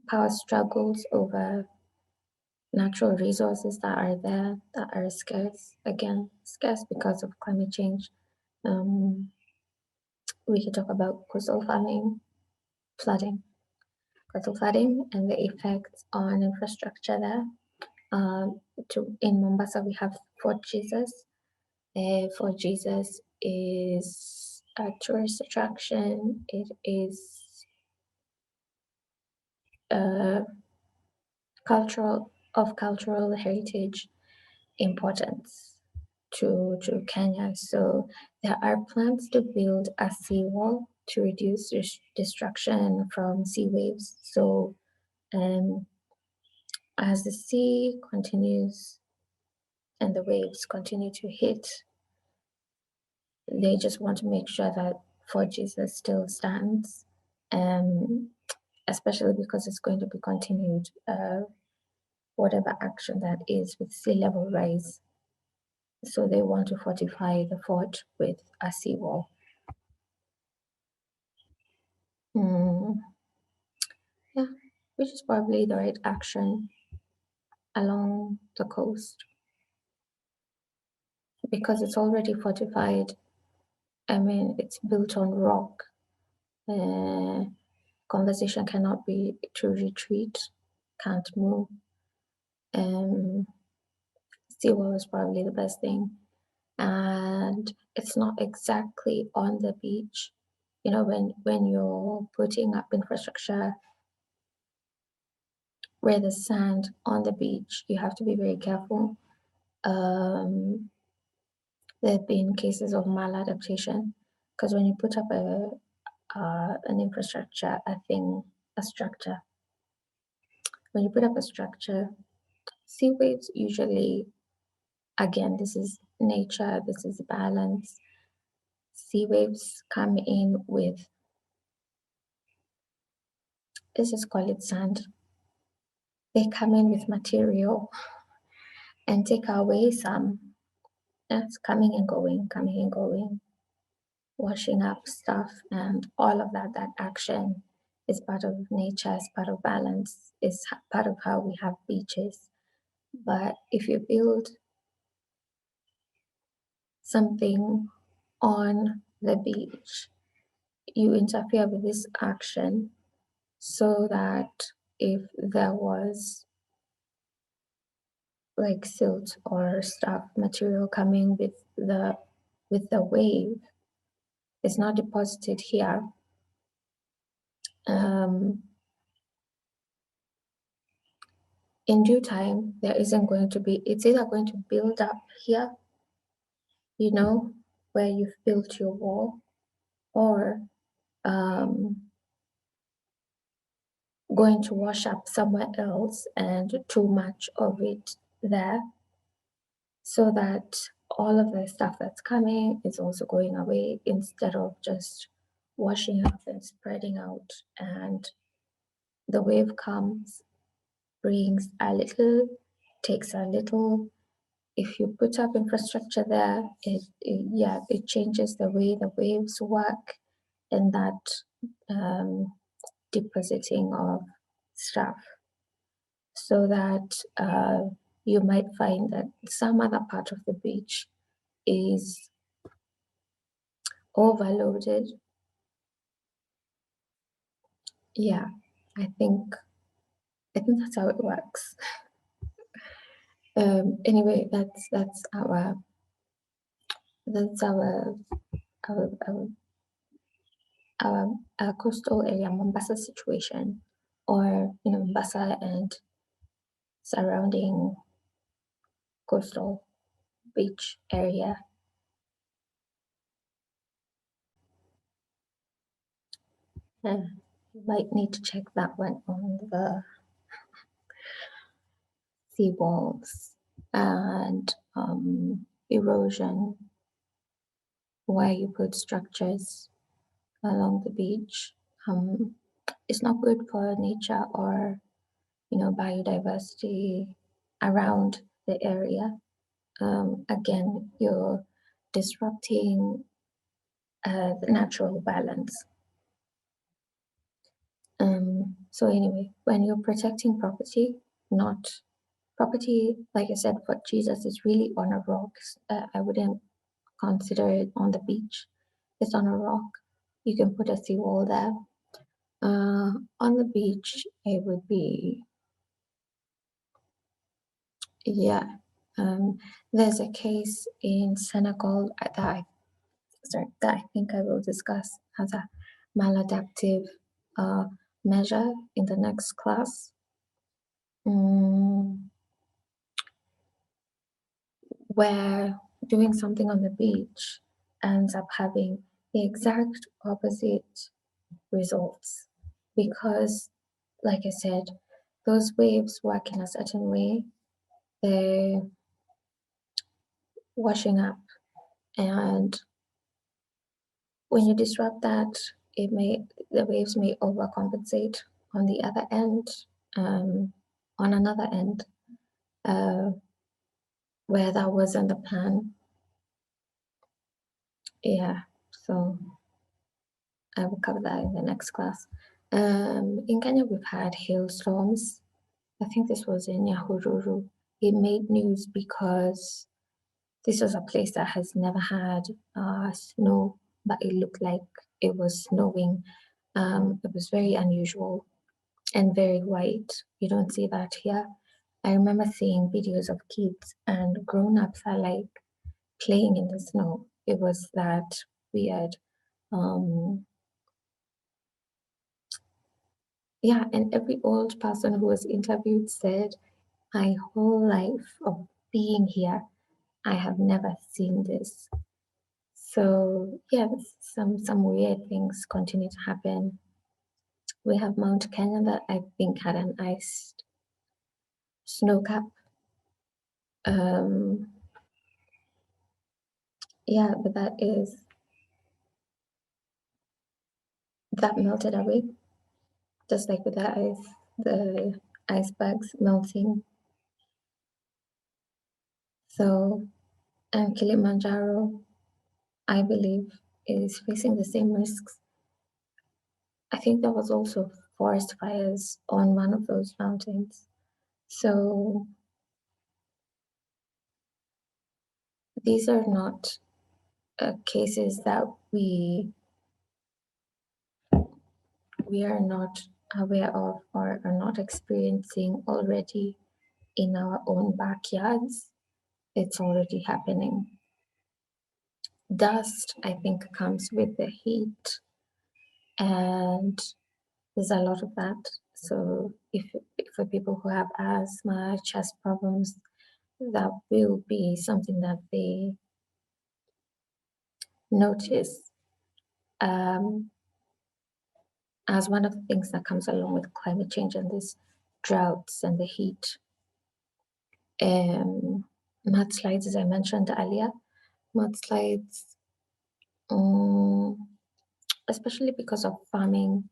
Power struggles over natural resources that are there that are scarce. Again, scarce because of climate change. We could talk about coastal flooding, coastal flooding, and the effects on infrastructure there. In Mombasa, we have Fort Jesus. Fort Jesus is a tourist attraction. It is cultural heritage importance to Kenya. So there are plans to build a seawall to reduce destruction from sea waves. So as the sea continues and the waves continue to hit, they just want to make sure that Fort Jesus still stands, especially because it's going to be continued, whatever action that is with sea level rise. So they want to fortify the fort with a seawall. Yeah, which is probably the right action along the coast because it's already fortified. I mean, it's built on rock. Conversation cannot be to retreat, can't move. Seawall is probably the best thing. And it's not exactly on the beach. You know, when you're putting up infrastructure where there's sand on the beach, you have to be very careful. There have been cases of maladaptation because when you put up an infrastructure, a structure, when you put up a structure, sea waves usually, again, this is nature, this is balance. Sea waves come in with, let's just call it sand. They come in with material and take away some. That's coming and going, washing up stuff and all of that. That action is part of nature, is part of balance, is part of how we have beaches. But if you build something on the beach, you interfere with this action so that if there was like silt or stuff material coming with the wave, is not deposited here, in due time, it's either going to build up here, where you've built your wall, or going to wash up somewhere else and too much of it there, so that all of the stuff that's coming is also going away instead of just washing up and spreading out. And the wave comes, brings a little, takes a little. If you put up infrastructure there, it changes the way the waves work, and that depositing of stuff, so that you might find that some other part of the beach is overloaded. Yeah, I think that's how it works. Anyway, that's our our, our coastal area, Mombasa situation, or Mombasa and surrounding coastal beach area. You might need to check that one on the seawalls and erosion, where you put structures along the beach. It's not good for nature or biodiversity around the area. Again, you're disrupting the natural balance. So anyway, when you're protecting property, not property, like I said, for Jesus is really on a rock. I wouldn't consider it on the beach. It's on a rock. You can put a seawall there. On the beach, it would be, yeah. There's a case in Senegal that I think I will discuss as a maladaptive measure in the next class. Where doing something on the beach ends up having the exact opposite results, because, like I said, those waves work in a certain way. They're washing up, and when you disrupt that, the waves may overcompensate on the other end, on another end, where that wasn't the plan. Yeah, so I will cover that in the next class. In Kenya, we've had hailstorms. I think this was in Nyahururu. It made news because this was a place that has never had snow, but it looked like it was snowing. It was very unusual and very white. You don't see that here. I remember seeing videos of kids, and grown-ups are like playing in the snow. It was that weird. Yeah, and every old person who was interviewed said, my whole life of being here, I have never seen this. So yeah, some weird things continue to happen. We have Mount Kenya that I think had an iced snow cap. Yeah, but that melted away, just like with the icebergs melting. So, and Kilimanjaro, I believe, is facing the same risks. I think there was also forest fires on one of those mountains. So these are not cases that we are not aware of or are not experiencing already in our own backyards. It's already happening. dust, I think, comes with the heat, and there's a lot of that. So if for people who have asthma, chest problems, that will be something that they notice as one of the things that comes along with climate change and these droughts and the heat. Mudslides, as I mentioned earlier, mudslides, especially because of farming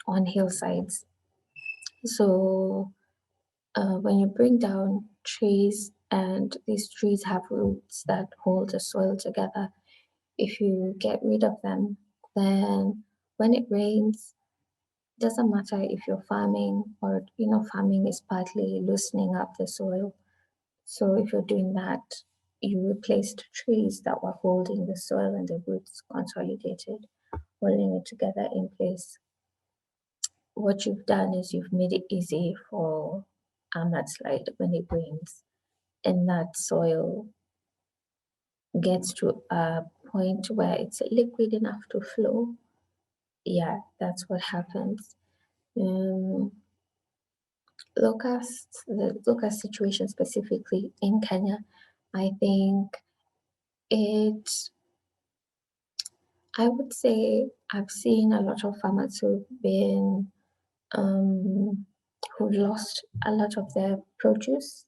on hillsides. So when you bring down trees and these trees have roots that hold the soil together, if you get rid of them, then when it rains, it doesn't matter if you're farming or, farming is partly loosening up the soil. So if you're doing that, you replaced trees that were holding the soil and the roots consolidated, holding it together in place. What you've done is you've made it easy for a mudslide when it rains, and that soil gets to a point where it's liquid enough to flow. Yeah, that's what happens. Locusts, the locust situation specifically in Kenya, I think I would say I've seen a lot of farmers who've been, who lost a lot of their produce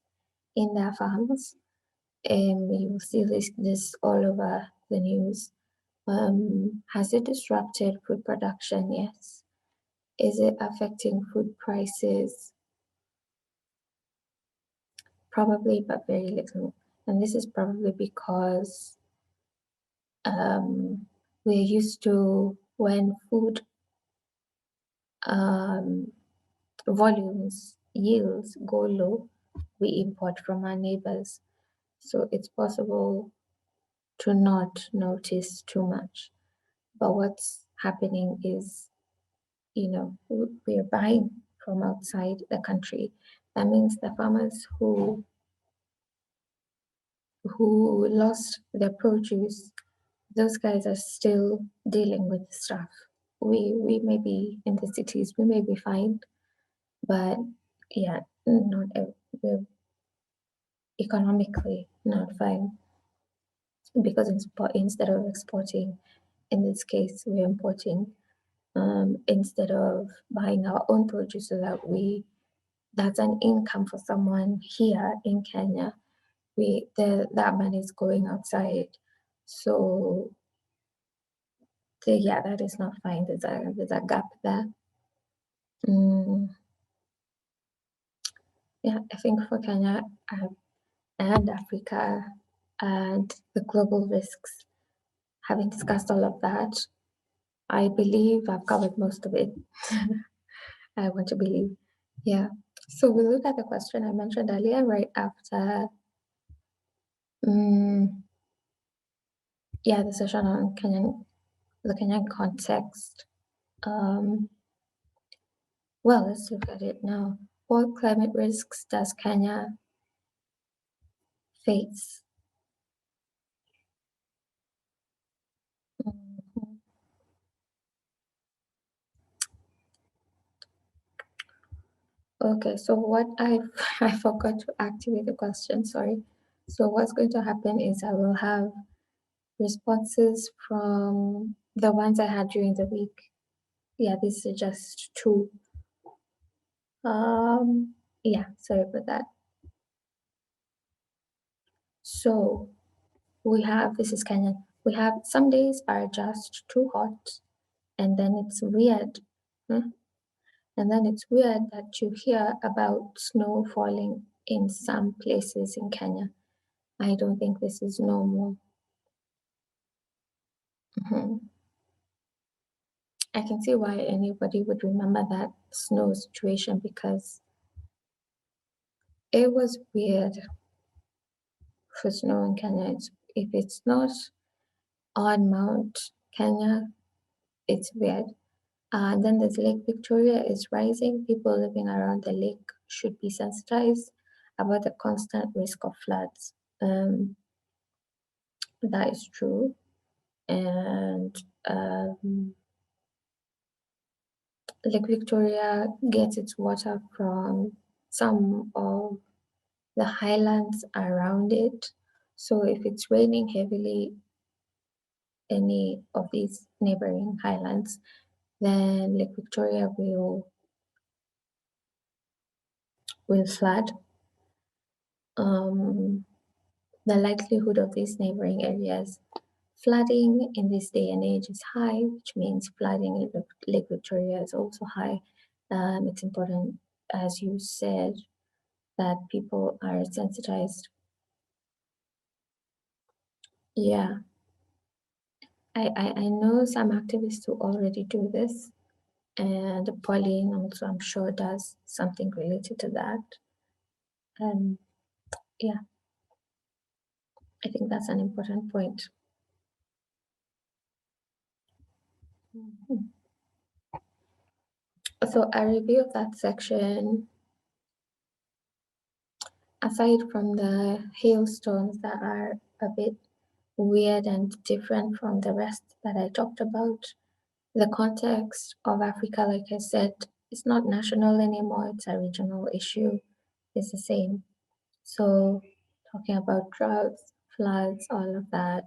in their farms. You see this all over the news. Has it disrupted food production? Yes. Is it affecting food prices? Probably, but very little. And this is probably because we're used to when food volumes, yields go low, we import from our neighbors. So it's possible to not notice too much. But what's happening is, we're buying from outside the country. That means the farmers who lost their produce, those guys are still dealing with stuff. We may be in the cities, we may be fine, but yeah, not we're economically not fine because instead of exporting, in this case, we're importing. Instead of buying our own produce so that that's an income for someone here in Kenya, that money is going outside. So yeah, that is not fine. There's a gap there. Yeah, I think for Kenya and Africa and the global risks, having discussed all of that, I believe I've covered most of it. I want to believe. Yeah. So we look at the question I mentioned earlier, right after the session on the Kenyan context. Well, let's look at it now. What climate risks does Kenya face? Okay, so what I forgot to activate the question, sorry. So what's going to happen is I will have responses from the ones I had during the week. Yeah, this is just two. Yeah, sorry about that. So this is Kenyan. We have some days are just too hot, and then it's weird. And then it's weird that you hear about snow falling in some places in Kenya. I don't think this is normal. I can see why anybody would remember that snow situation because it was weird for snow in Kenya. If it's not on Mount Kenya, it's weird. And then there's Lake Victoria is rising. People living around the lake should be sensitized about the constant risk of floods. that is true. And Lake Victoria gets its water from some of the highlands around it. So if it's raining heavily, any of these neighboring highlands, then Lake Victoria will flood. The likelihood of these neighboring areas flooding in this day and age is high, which means flooding in Lake Victoria is also high. It's important, as you said, that people are sensitized. Yeah, I know some activists who already do this, and Pauline also, I'm sure, does something related to that. Yeah, I think that's an important point. So a review of that section, aside from the hailstones that are a bit weird and different from the rest that I talked about, the context of Africa, like I said, it's not national anymore, it's a regional issue. It's the same. So talking about droughts, floods, all of that.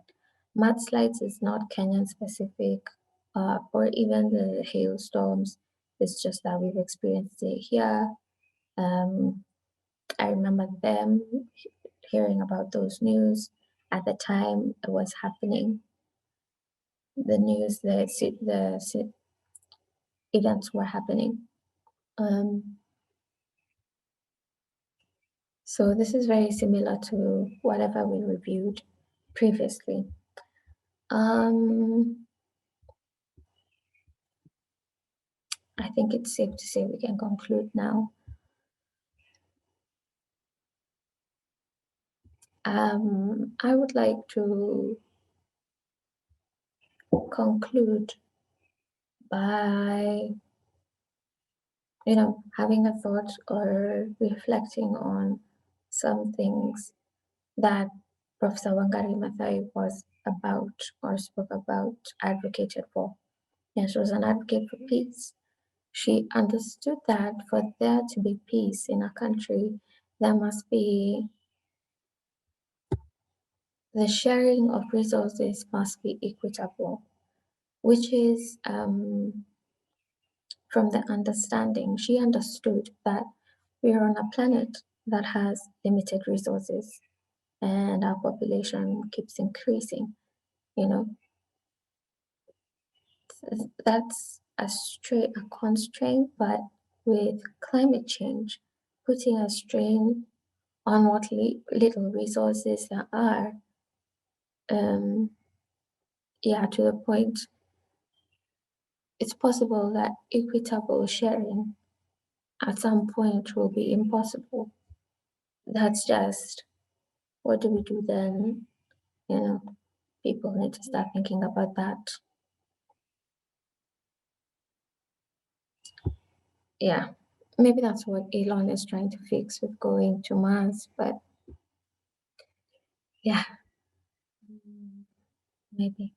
Mudslides is not Kenyan specific, or even the hailstorms. It's just that we've experienced it here. I remember them hearing about those news at the time it was happening. The news, the events were happening. So this is very similar to whatever we reviewed previously. I think it's safe to say we can conclude now. I would like to conclude by, having a thought or reflecting on some things that Professor Wangari Maathai was about or spoke about, advocated for. Yeah, she was an advocate for peace. She understood that for there to be peace in a country, there must be the sharing of resources must be equitable, which is from the understanding. She understood that we are on a planet that has limited resources and our population keeps increasing. That's a constraint, but with climate change, putting a strain on what little resources there are, to the point, it's possible that equitable sharing at some point will be impossible. That's just, what do we do then? People need to start thinking about that. Yeah, maybe that's what Elon is trying to fix with going to Mars, but yeah, maybe.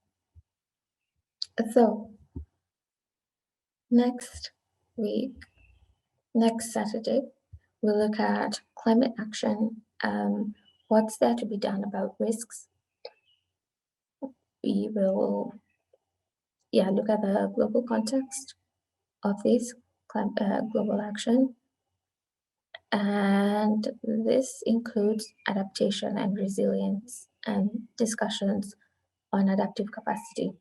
So next Saturday, we'll look at climate action, what's there to be done about risks. We will, look at the global context of this global action. And this includes adaptation and resilience and discussions on adaptive capacity.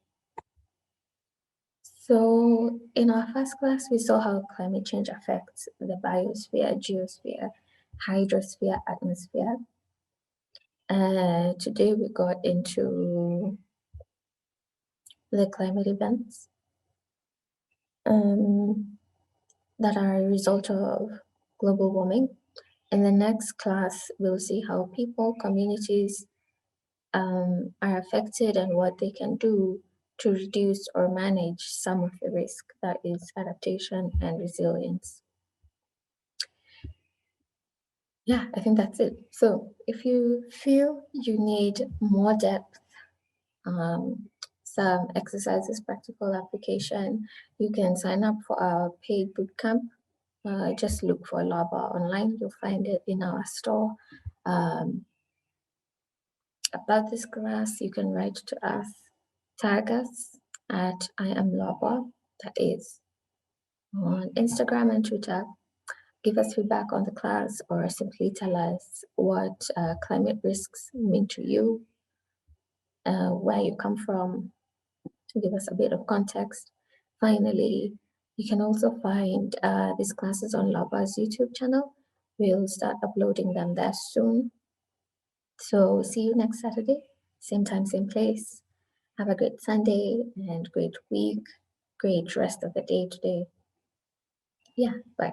So in our first class, we saw how climate change affects the biosphere, geosphere, hydrosphere, atmosphere. Today we got into the climate events that are a result of global warming. In the next class, we'll see how people, communities are affected and what they can do to reduce or manage some of the risk, that is adaptation and resilience. Yeah, I think that's it. So if you feel you need more depth some exercises, practical application. You can sign up for our paid bootcamp. Just look for LABA online. You'll find it in our store. About this class, you can write to us, tag us at I am LABA, that is on Instagram and Twitter. Give us feedback on the class or simply tell us what climate risks mean to you, where you come from, to give us a bit of context. Finally, you can also find these classes on LABA's YouTube channel. We'll start uploading them there soon. So see you next Saturday, same time, same place. Have a great Sunday and great week, great rest of the day today. Yeah, bye.